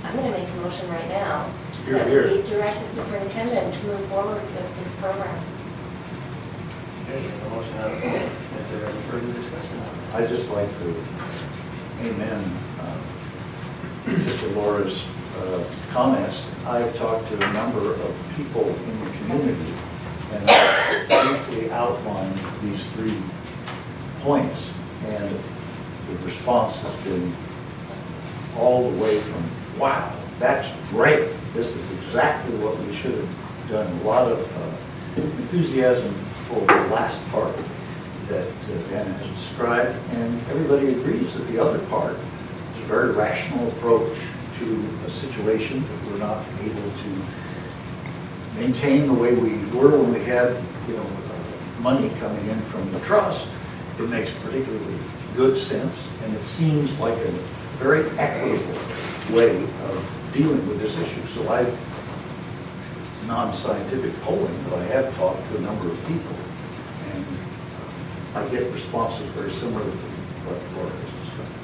I'm going to make a motion right now that we direct the superintendent to move forward with this program. Okay, we have a motion on the floor. Is there any further discussion on it? I'd just like to amen Sister Laura's comments. I've talked to a number of people in the community, and I've briefly outlined these 3 points, and the response has been all the way from, wow, that's great, this is exactly what we should have done. A lot of enthusiasm for the last part that Dana has described, and everybody agrees that the other part is a very rational approach to a situation that we're not able to maintain the way we were when we had, money coming in from the trust. It makes particularly good sense, and it seems like a very equitable way of dealing with this issue. So I've non-scientific polling, but I have talked to a number of people, and I get responses very similar to what Laura has described.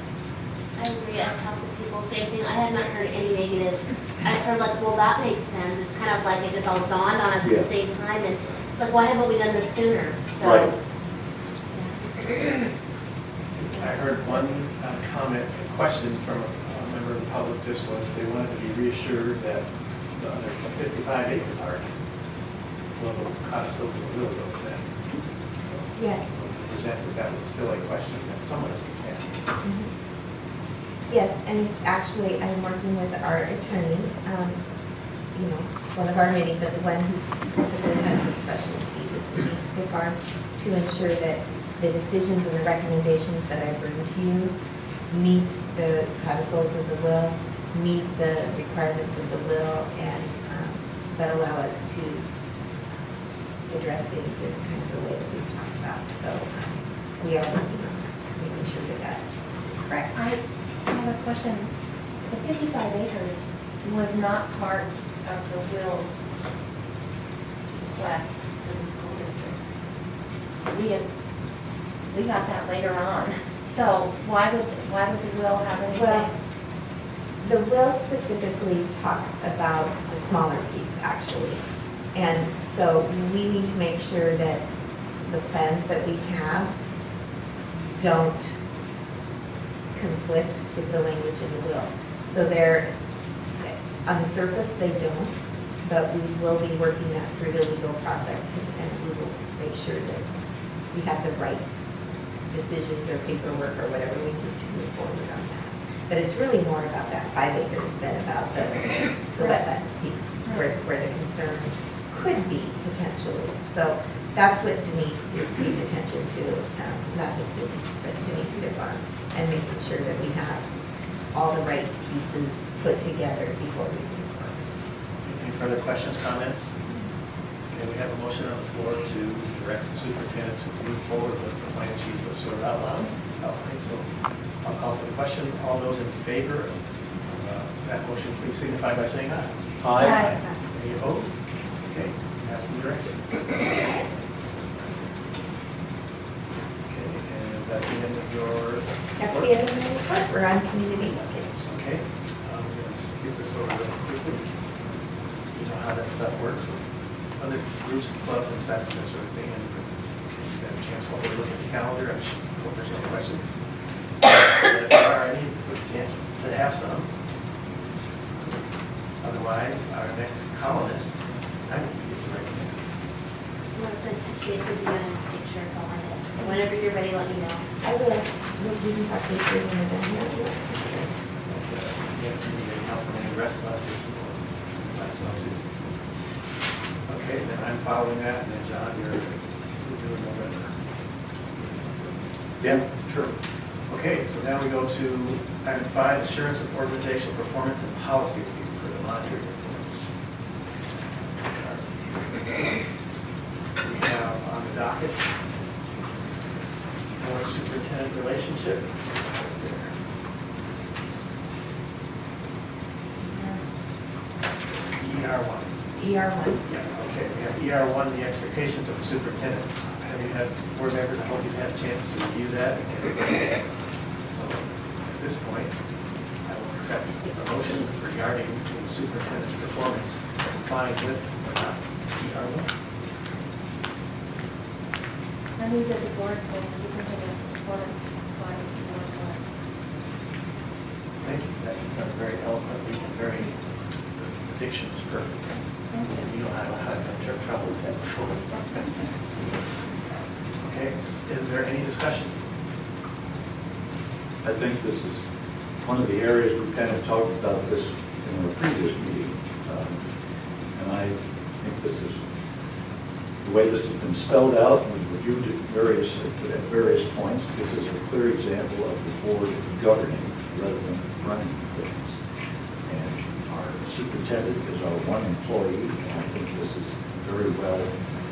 I agree, I've talked to people, same thing, I have not heard any negatives. I've heard like, well, that makes sense, it's kind of like it just all dawned on us at Yeah. the same time, and it's like, why haven't we done this sooner? So, Right. I heard one comment, a question from a member of the public just was, they wanted to be reassured that the other 55-acre park will cost those will go to them. Yes. Present that was still a question that someone was asking. Mhm. Yes, and actually, I'm working with our attorney, you know, one of our many, but the one who specifically has the specialty with the stick arm to ensure that the decisions and the recommendations that I bring to you meet the codicils of the will, meet the requirements of the will, and that allow us to address things in kind of the way that we've talked about. So we are working on that, making sure that that is correct. I have a question. The 55 acres was not part of the will's request to the school district. We got that later on. So why would the will have anything? Well, the will specifically talks about the smaller piece, actually. And so we need to make sure that the plans that we have don't conflict with the language in the will. So they're, on the surface, they don't, but we will be working that through the legal process and we will make sure that we have the right decisions or paperwork or whatever we need to move forward on that. But it's really more about that 5 acres than about the wetlands piece, where the concern could be potentially. So that's what Denise is paying attention to, not the students, but Denise Stickbar, and making sure that we have all the right pieces put together before we move forward. Any further questions, comments? Okay, we have a motion on the floor to direct the superintendent to move forward with the plan sheet was sort of outlined. So I'll call for the question. All those in favor of that motion, please signify by saying aye. Aye. Any opposed? Okay, have some direction. Okay, and is that the end of your That's report? the end of my report. We're on community linkage. Okay, I'm going to skip this over real quickly. You know how that stuff works with other groups and clubs and stuff and that sort of thing. And you got a chance while we look at the calendar. I hope there's no questions. But if there are any, this is a chance to have some. Otherwise, our next columnist, I will be the right next. Well, it's been touch base with you and make sure it's all on it. So whenever you're ready, let me know. I will, we can talk to you when we're done here. Okay. Yeah, if you need any help from any of the rest of us, let us know too. Okay, then I'm following that, and then John, you're doing November. Yeah, sure. Okay, so now we go to item 5, assurance of organizational performance and policy review for the monitoring reports. We have on the docket board superintendent relationship. It's ER1. ER1. Yeah, okay, we have ER1, the expectations of the superintendent. Have you had, board members, I hope you've had a chance to review that. So at this point, I will accept a motion regarding the superintendent's performance complying with or not ER1. I move that the board for the superintendent's performance to comply with the board code. Thank you, that is done very eloquently and very, the diction is perfect. Thank you. And you don't have a hard time trouble with that before. Okay, is there any discussion? I think this is one of the areas we kind of talked about this in our previous meeting. And I think this is, the way this has been spelled out, we've reviewed it at various points. This is a clear example of the board governing rather than running things. And our superintendent is our one employee, and I think this is very well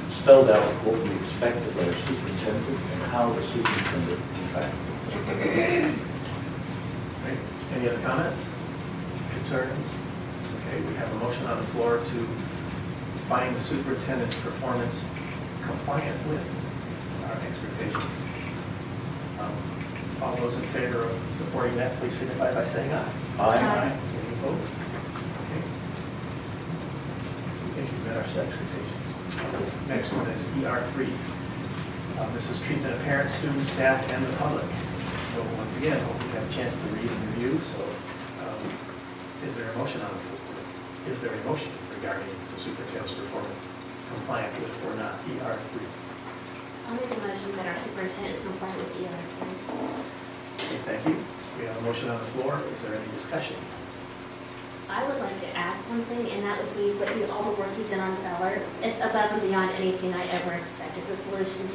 spelled out what we expect of our superintendent and how the superintendent in fact. Right. Any other comments, concerns? Okay, we have a motion on the floor to find the superintendent's performance compliant with our expectations. All those in favor of supporting that, please signify by saying aye. Aye. Any opposed? Okay. We think we've met our expectations. Next one is ER3. This is treatment of parents, students, staff, and the public. So once again, hope you have a chance to read and review. So is there a motion on the floor? Is there a motion regarding the superintendent's performance compliant with or not ER3? I'll make a motion that our superintendent is compliant with ER3. Okay, thank you. We have a motion on the floor. Is there any discussion? I would like to add something, and that would be all the work you've done on Feller. It's above and beyond anything I ever expected. The solution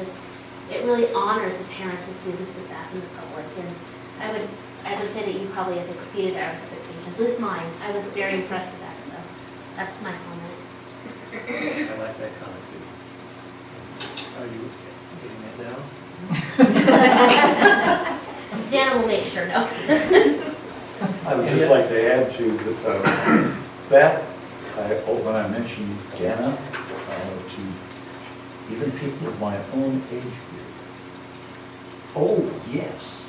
it really honors the parents, the students, the staff, and the public. And I would say that you probably have exceeded our expectations, at least mine. I was very impressed with that, so that's my comment. I like that comment too. Are you getting that down? Dana will make sure, no. I would just like to add to that, when I mentioned Dana, to even people of my own age group. Oh, yes,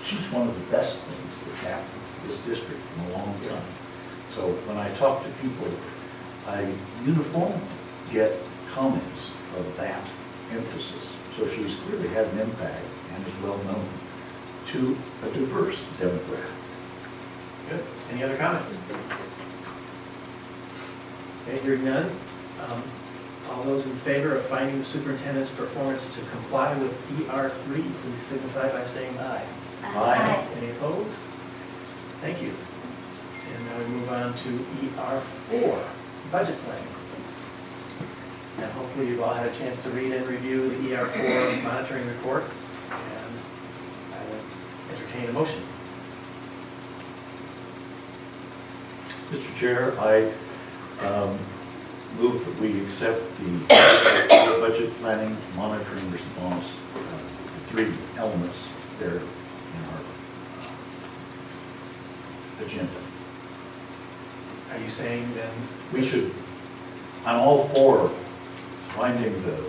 she's one of the best things that's happened to this district in a long time. So when I talk to people, I uniformly get comments of that emphasis. So she's clearly had an impact and is well known to a diverse demographic. Good. Any other comments? Okay, hearing none. All those in favor of finding the superintendent's performance to comply with ER3, please signify by saying aye. Aye. Any opposed? Thank you. And now we move on to ER4, budget planning. And hopefully you've all had a chance to read and review the ER4 monitoring report. And I would entertain a motion. Mr. Chair, I move that we accept the budget planning, monitoring response, the three elements there in our agenda. Are you saying then? We should, I'm all for finding the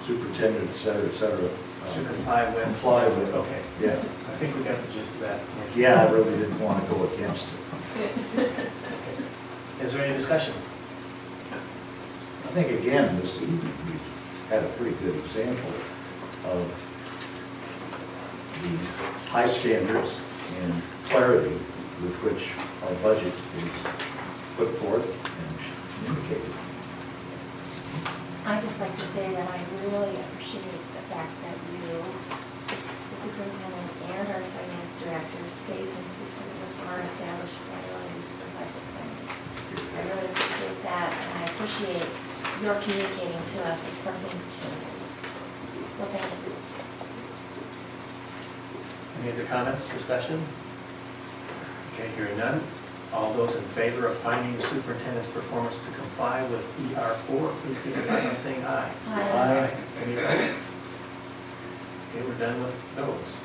superintendent, et cetera, To comply with? comply with. Okay. Yeah, I think we got the gist of that. yeah, I really didn't want to go against it. Is there any discussion? I think again, this evening, we've had a pretty good example of the high standards and clarity with which our budget is put forth and communicated. I'd just like to say that I really appreciate the fact that you, the superintendent and our finance director, stay consistent with our established priorities for budget planning. I really appreciate that, and I appreciate your communicating to us if something changes. Well, thank you. Any other comments, discussion? Okay, hearing none. All those in favor of finding the superintendent's performance to comply with ER4, please signify by saying aye. Aye. Any opposed? Okay, we're done with those.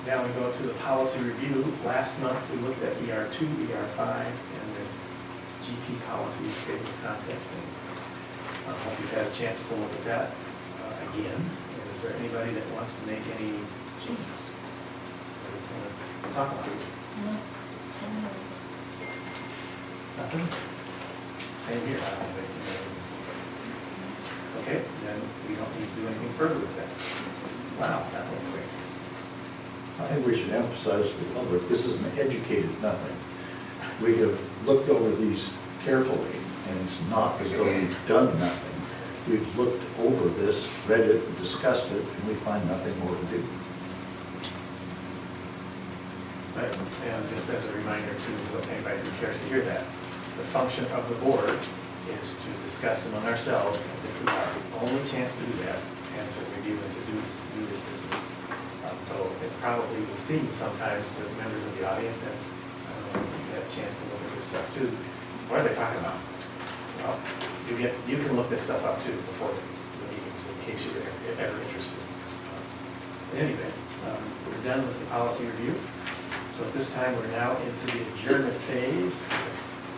Now we go to the policy review. Last month, we looked at ER2, ER5, and the GP policy statement of context. I hope you've had a chance to look at that again. And is there anybody that wants to make any changes? That we want to talk about? Nothing? Same here. I don't think, okay, then we don't need to do anything further with that. Wow, that went quick. I think we should emphasize to the public, this is an educated nothing. We have looked over these carefully, and it's not as though we've done nothing. We've looked over this, read it, discussed it, and we find nothing more to do. Right, and just as a reminder to anybody who cares to hear that, the function of the board is to discuss among ourselves, and this is our only chance to do that, and to review and to do this business. So it probably will seem sometimes to members of the audience that, I don't know, if you had a chance to look at this stuff too, what are they talking about? Well, you can look this stuff up too before the meetings in case you're ever interested. In any event, we're done with the policy review. So at this time, we're now into the adjournment phase.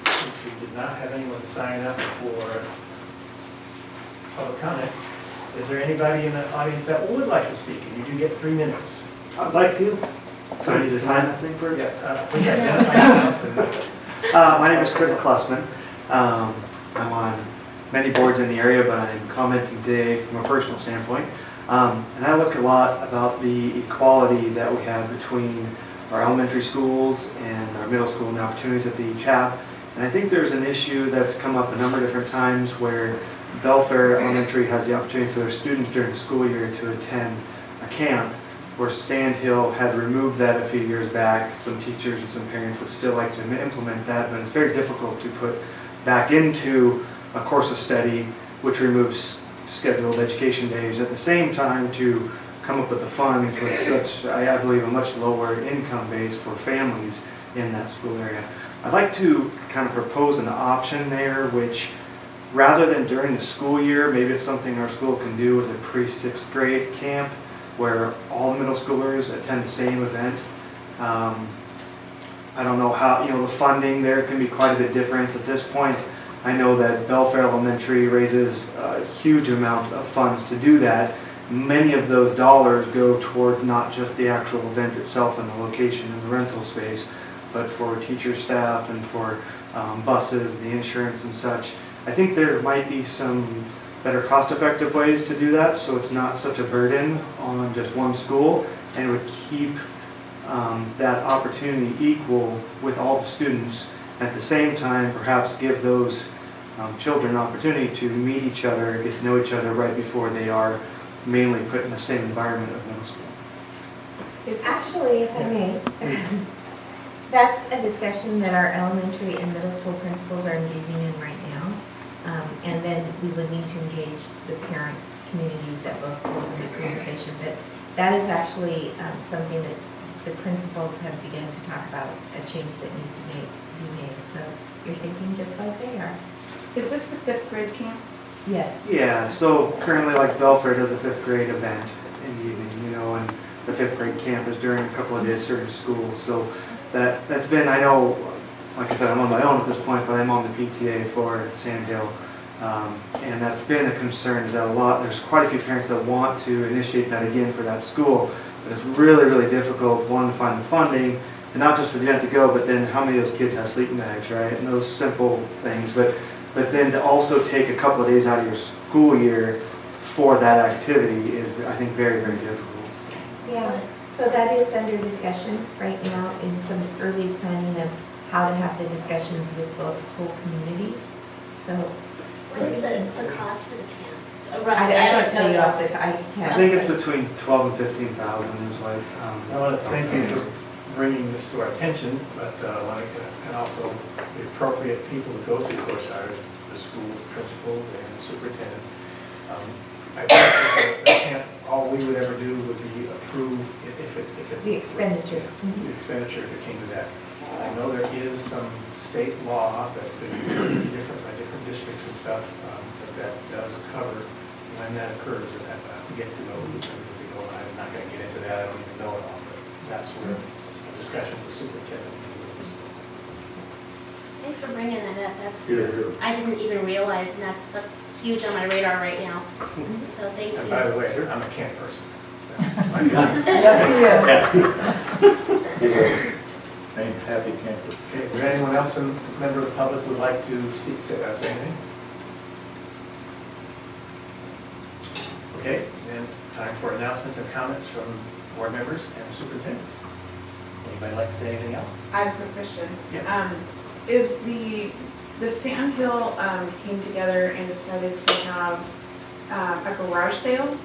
Since we did not have anyone sign up for public comments, is there anybody in the audience that would like to speak? And you do get 3 minutes. I'd like to. Can I do the time thing first? Yeah, please identify yourself. My name is Chris Klussman. I'm on many boards in the area, but I'm commenting today from a personal standpoint. And I look a lot about the equality that we have between our elementary schools and our middle school and the opportunities that they each have. And I think there's an issue that's come up a number of different times where Belfair Elementary has the opportunity for their students during the school year to attend a camp, where Sandhill had removed that a few years back. Some teachers and some parents would still like to implement that, but it's very difficult to put back into a course of study which removes scheduled education days at the same time to come up with the funds with such, I believe, a much lower income base for families in that school area. I'd like to kind of propose an option there, which rather than during the school year, maybe it's something our school can do as a pre-6th grade camp where all the middle schoolers attend the same event. I don't know how, the funding there can be quite a bit different. At this point, I know that Belfair Elementary raises a huge amount of funds to do that. Many of those dollars go toward not just the actual event itself and the location and the rental space, but for teacher staff and for buses, the insurance and such. I think there might be some better cost-effective ways to do that, so it's not such a burden on just one school, and it would keep that opportunity equal with all the students. At the same time, perhaps give those children an opportunity to meet each other, get to know each other right before they are mainly put in the same environment of middle school. Actually, if I may, that's a discussion that our elementary and middle school principals are engaging in right now. And then we would need to engage the parent communities at both schools in the conversation. But that is actually something that the principals have begun to talk about, a change that needs to be made. So you're thinking just like they are. Is this the 5th grade camp? Yes. Yeah, so currently like Belfair does a 5th grade event in the evening, and the 5th grade camp is during a couple of days during school. So that's been, I know, like I said, I'm on my own at this point, but I'm on the PTA for Sandhill. And that's been a concern, is that there's quite a few parents that want to initiate that again for that school, but it's really, really difficult, one, to find the funding, and not just for the event to go, but then how many of those kids have sleeping bags, right? And those simple things, but then to also take a couple of days out of your school year for that activity is, I think, very, very difficult. Yeah, so that is under discussion right now in some early planning of how to have the discussions with both school communities. So What is the cost for the camp? I can't tell you off the top, I I can't. think it's between 12 and 15,000 is what. I want to thank you for bringing this to our attention, but and also the appropriate people to go through the course are the school principals and the superintendent. I think that all we would ever do would be approve if it. The expenditure. The expenditure if it came to that. I know there is some state law that's been different by different districts and stuff, but that does cover when that occurs, or that gets to go. I'm not going to get into that, I don't even know it all, but that's where a discussion with the superintendent. Thanks for bringing that up. Here, here. I didn't even realize, and that's huge on my radar right now. So thank you. And by the way, I'm a camp person. That's my business. Yes, he is. Happy campers. Okay, is there anyone else, a member of the public who would like to speak, say anything? Okay, then time for announcements and comments from board members and the superintendent. Anybody like to say anything else? I have a question. Yeah. Is the Sandhill came together and decided to have a garage sale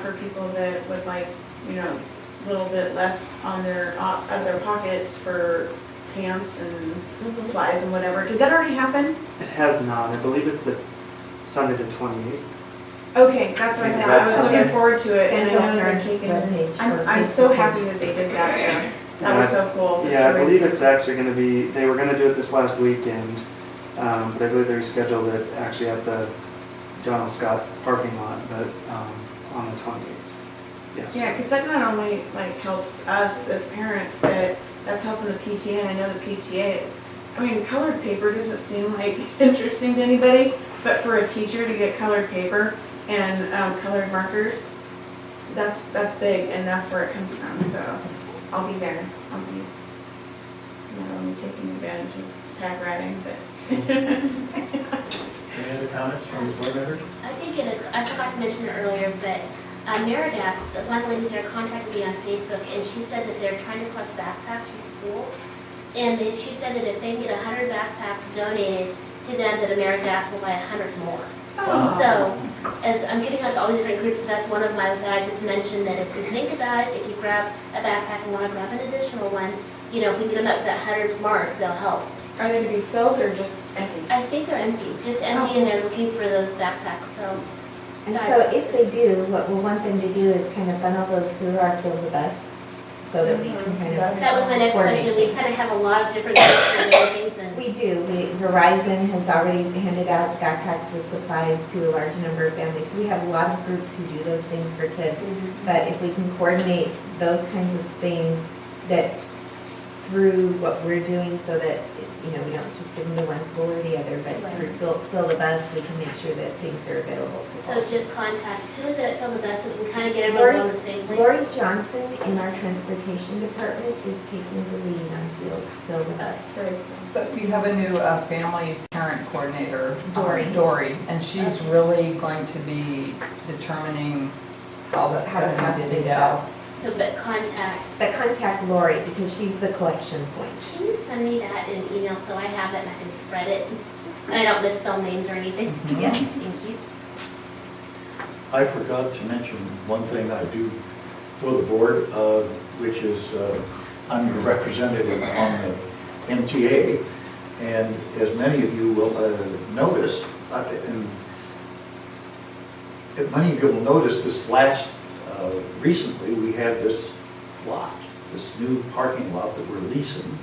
for people that would like, a little bit less on out of their pockets for pants and supplies and whatever. Did that already happen? It has not. I believe it's the Sunday the 28th. Okay, that's what I thought. I was looking forward to it, and I know they're Sandhill taking. Parents webpage I'm for so Facebook happy page. that they did that. Yeah. That was so cool. Yeah, I believe it's actually going to be, they were going to do it this last weekend, but I believe they rescheduled it actually at the John L. Scott parking lot, but on the 28th. Yes. Yeah, because that not only helps us as parents, but that's helping the PTA, and I know the PTA, colored paper doesn't seem interesting to anybody, but for a teacher to get colored paper and colored markers, that's big, and that's where it comes from, so I'll be there. I'll be not only taking advantage of pack riding, but. Any other comments from the board members? I did get I forgot to mention it earlier, but Meridas, one of the ladies there contacted me on Facebook, and she said that they're trying to collect backpacks from schools. And she said that if they can get 100 backpacks donated to them, that Amerigas will buy 100 more. Wow. So, as I'm getting out to all these different groups, that's one of my, that I just mentioned, that if you think about it, if you grab a backpack and want to grab an additional one, you know, if we get them up to that 100 mark, they'll help. Are they to be filled or just empty? I think they're empty, just empty, and they're looking for those backpacks, so. And so if they do, what we'll want them to do is kind of funnel those through our Fill the Bus so that we can kind of. That was my next question, we coordinate kind of have a lot of different things, and. We do. Verizon has already handed out backpacks with supplies to a large number of families. So we have a lot of groups who do those things for kids. But if we can coordinate those kinds of things that through what we're doing so that, you know, we don't just give them to one school or the other, but through Fill the Bus, we can make sure that things are available to So all. just contact, who is it at Fill the Bus, so we can kind of get everyone on the same place? Lori Johnson in our transportation department is taking the lead on Fill the Bus. But you have a new family parent coordinator, Dory. and she's really going to be determining how that's How to going pass to be things divvied out. out. So, but contact, But contact Lori because she's the collection point. can you send me that in an email so I have it and I can spread it? And I don't misspell names or anything? Yes. Thank you. I forgot to mention one thing I do for the board, which is I'm a representative on the MTA, and as many of you will notice, and many of you will notice this recently we had this lot, this new parking lot that we're leasing.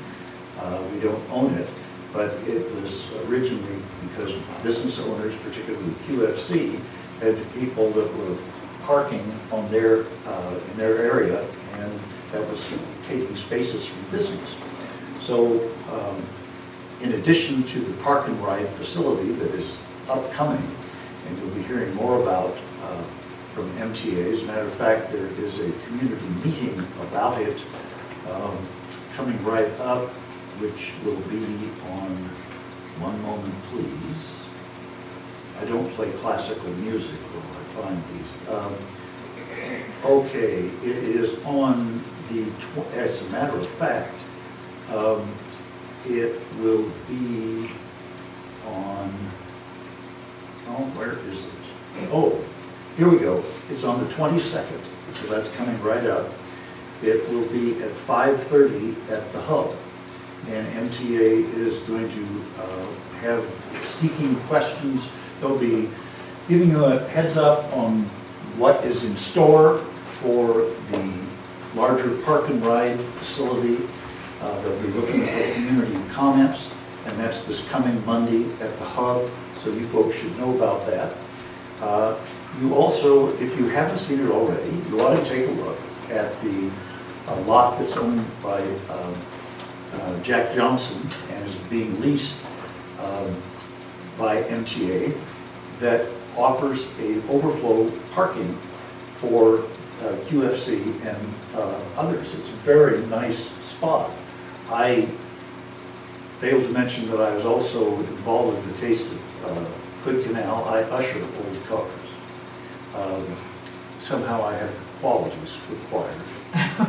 We don't own it, but it was originally because business owners, particularly QFC, had people that were parking on their, in their area, and that was taking spaces from business. So in addition to the park and ride facility that is upcoming, and you'll be hearing more about from MTA. As a matter of fact, there is a community meeting about it coming right up, which will be on, one moment please. I don't play classical music while I find these. Okay, it is on the, as a matter of fact, it will be on, oh, where is it? Oh, here we go. It's on the 22nd, so that's coming right up. It will be at 5:30 at the Hub, and MTA is going to have seeking questions. They'll be giving you a heads up on what is in store for the larger park and ride facility. They'll be looking for community comments, and that's this coming Monday at the Hub, so you folks should know about that. You also, if you haven't seen it already, you ought to take a look at the lot that's owned by Jack Johnson and is being leased by MTA that offers a overflow parking for QFC and others. It's a very nice spot. I failed to mention that I was also involved in the Taste of Hood Canal. I usher old cars. Somehow I have the qualities required,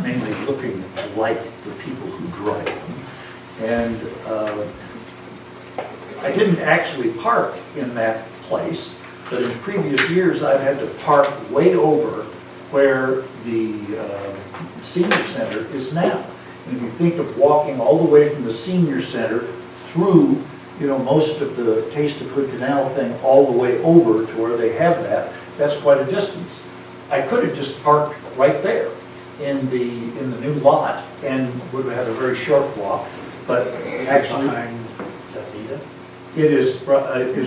mainly looking like the people who drive them. And I didn't actually park in that place, but in previous years I've had to park way over where the senior center is now. And if you think of walking all the way from the senior center through, you know, most of the Taste of Hood Canal thing all the way over to where they have that, that's quite a distance. I could have just parked right there in the new lot and would have had a very short walk, but actually Behind Davida? it is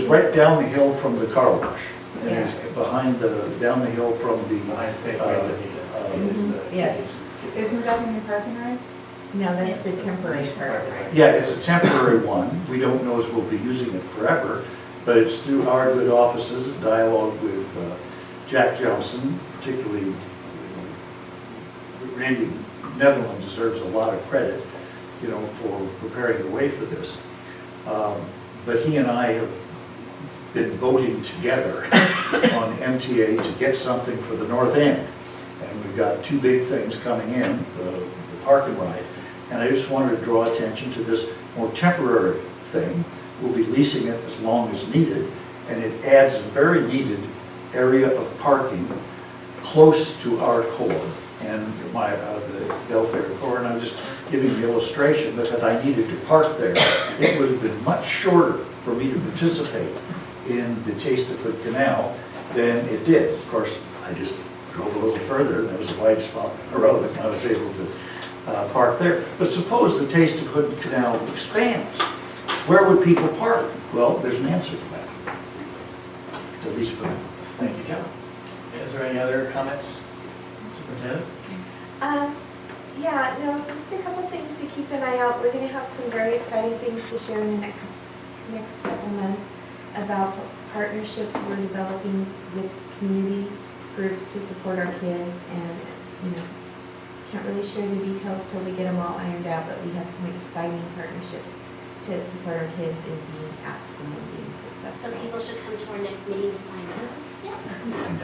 right down the hill from the car wash. And Yeah. it's behind down the hill from the, Behind Safeway Davida. It is the- Yes. Isn't that in the parking lot? No, that's the temporary part. yeah, it's a temporary one. We don't know if we'll be using it forever, but it's through our good offices, a dialogue with Jack Johnson, particularly Randy Netherlands deserves a lot of credit, you know, for preparing the way for this. But he and I have been voting together on MTA to get something for the north end. And we've got two big things coming in, the park and ride. And I just wanted to draw attention to this more temporary thing. We'll be leasing it as long as needed, and it adds a very needed area of parking close to our core and the Belfair core. And I'm just giving the illustration that if I needed to park there, it would have been much shorter for me to participate in the Taste of Hood Canal than it did. Of course, I just drove a little further, and there was a wide spot on the road, and I was able to park there. But suppose the Taste of Hood Canal expands. Where would people park? Well, there's an answer to that, at least for now. Thank you, Kevin. Is there any other comments, Superintendent? Yeah, no, just a couple things to keep an eye out. We're gonna have some very exciting things to share in the next couple months about partnerships we're developing with community groups to support our kids, and, you know, can't really share the details till we get them all ironed out, but we have some exciting partnerships to support our kids in being at school and being So successful. people should come to our next meeting to find out. And,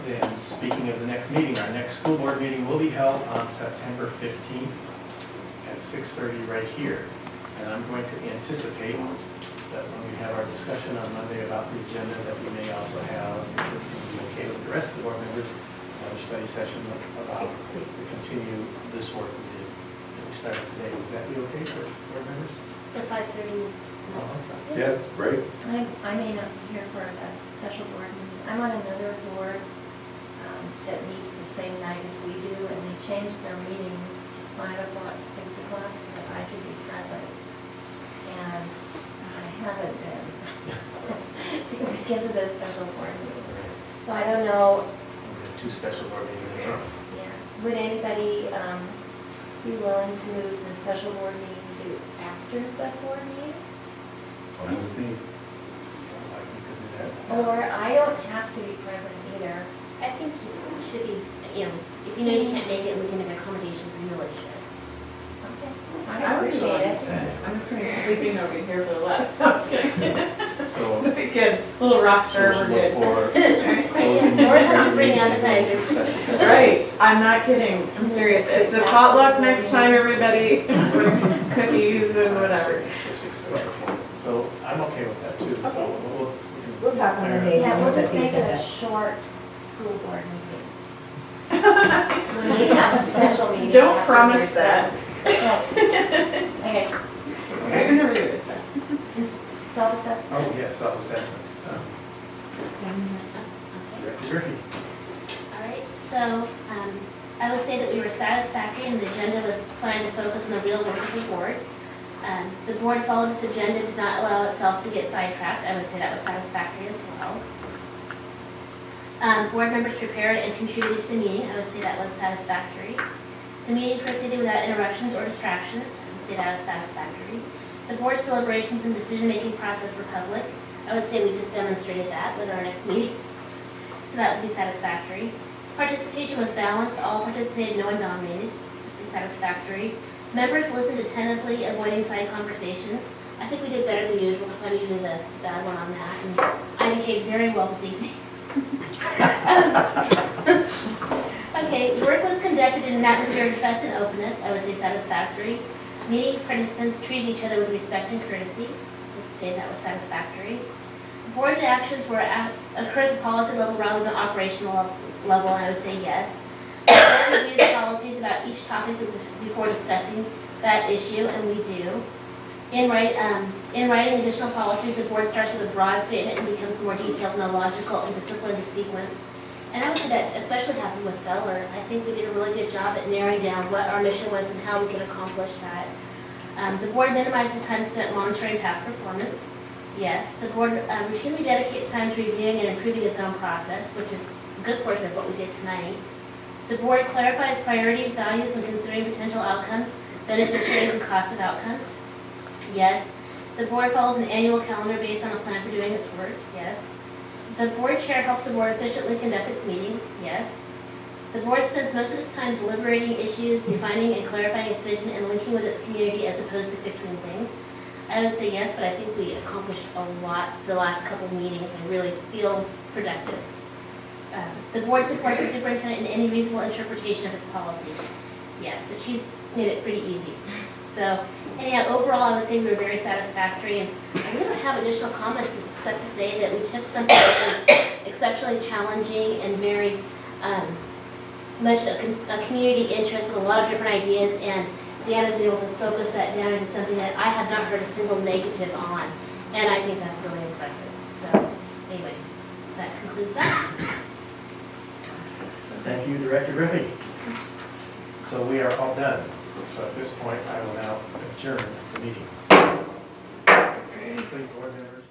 And speaking of the next meeting, our next school board meeting will be held on September 15th at 6:30 right here. And I'm going to anticipate that when we have our discussion on Monday about the agenda, that we may also have, if it's going to be okay with the rest of the board members, have a study session about to continue this work that we started today. Would that be okay for board members? So 5:30 next. yeah, great. I may not be here for a special board meeting. I'm on another board that meets the same night as we do, and they changed their meetings to 5 o'clock to 6 o'clock so that I could be present. And I haven't been because of this special board meeting. So I don't know, We have 2 special board meetings. yeah, would anybody be willing to move the special board meeting to after the board meeting? Fine with me. Like we could do that. Or I don't have to be present either. I think you should be, if you know you can't make it, we can make accommodations, we really should. Okay. I I would appreciate it. I'm just gonna be sleeping over here for the last. No, just kidding. So, Good, little rock so star, we we're should look good. for closing. Nor has to bring appetizers. Special session. Right, I'm not kidding, I'm serious. It's a potluck next time, everybody. Cookies and whatever. So I'm okay with that too. So Okay. We'll talk on Monday. Yeah, we'll Set just the make it a agenda. short school board meeting. When we have a special meeting. Don't afterwards, promise that. Okay, I can never do it. self-assessment. Oh, yeah, self-assessment. Director Murphy. All right, so I would say that we were satisfactory and the agenda was planned to focus on the real work of the board. The board followed its agenda, did not allow itself to get sidetracked. I would say that was satisfactory as well. Board members prepared and contributed to the meeting. I would say that was satisfactory. The meeting proceeded without interruptions or distractions. I would say that was satisfactory. The board's deliberations and decision-making process were public. I would say we just demonstrated that with our next meeting. So that would be satisfactory. Participation was balanced. All participated, no one dominated. This is satisfactory. Members listened attentively, avoiding side conversations. I think we did better than usual because I'm usually the bad one on that. And I behaved very well this evening. Okay, work was conducted in an atmosphere of trust and openness. I would say satisfactory. Meeting participants treated each other with respect and courtesy. Let's say that was satisfactory. Board actions were occurred at the policy level rather than the operational level, and I would say yes. The board reviews policies about each topic before discussing that issue, and we do. In writing additional policies, the board starts with a broad statement and becomes more detailed in a logical and disciplined sequence. And I would say that especially happened with Feller. I think we did a really good job at narrowing down what our mission was and how we could accomplish that. The board minimizes time spent monitoring past performance. Yes, the board routinely dedicates time to reviewing and improving its own process, which is a good portion of what we did tonight. The board clarifies priorities, values when considering potential outcomes, beneficiaries, and cost of outcomes. Yes. The board follows an annual calendar based on a plan for doing its work. Yes. The board chair helps the board efficiently conduct its meeting. Yes. The board spends most of its time deliberating issues, defining and clarifying its vision, and linking with its community as opposed to fixing things. I would say yes, but I think we accomplished a lot the last couple of meetings. I really feel productive. The board supports the superintendent in any reasonable interpretation of its policies. Yes, but she's made it pretty easy. So anyhow, overall, I would say we were very satisfactory, and I really don't have additional comments except to say that we took something that was exceptionally challenging and very much a community interest with a lot of different ideas, and Deanna's been able to focus that down into something that I have not heard a single negative on, and I think that's really impressive. So anyway, that concludes that. Thank you, Director Griffey. So we are all done. So at this point, I will now adjourn the meeting. Okay, please, board members.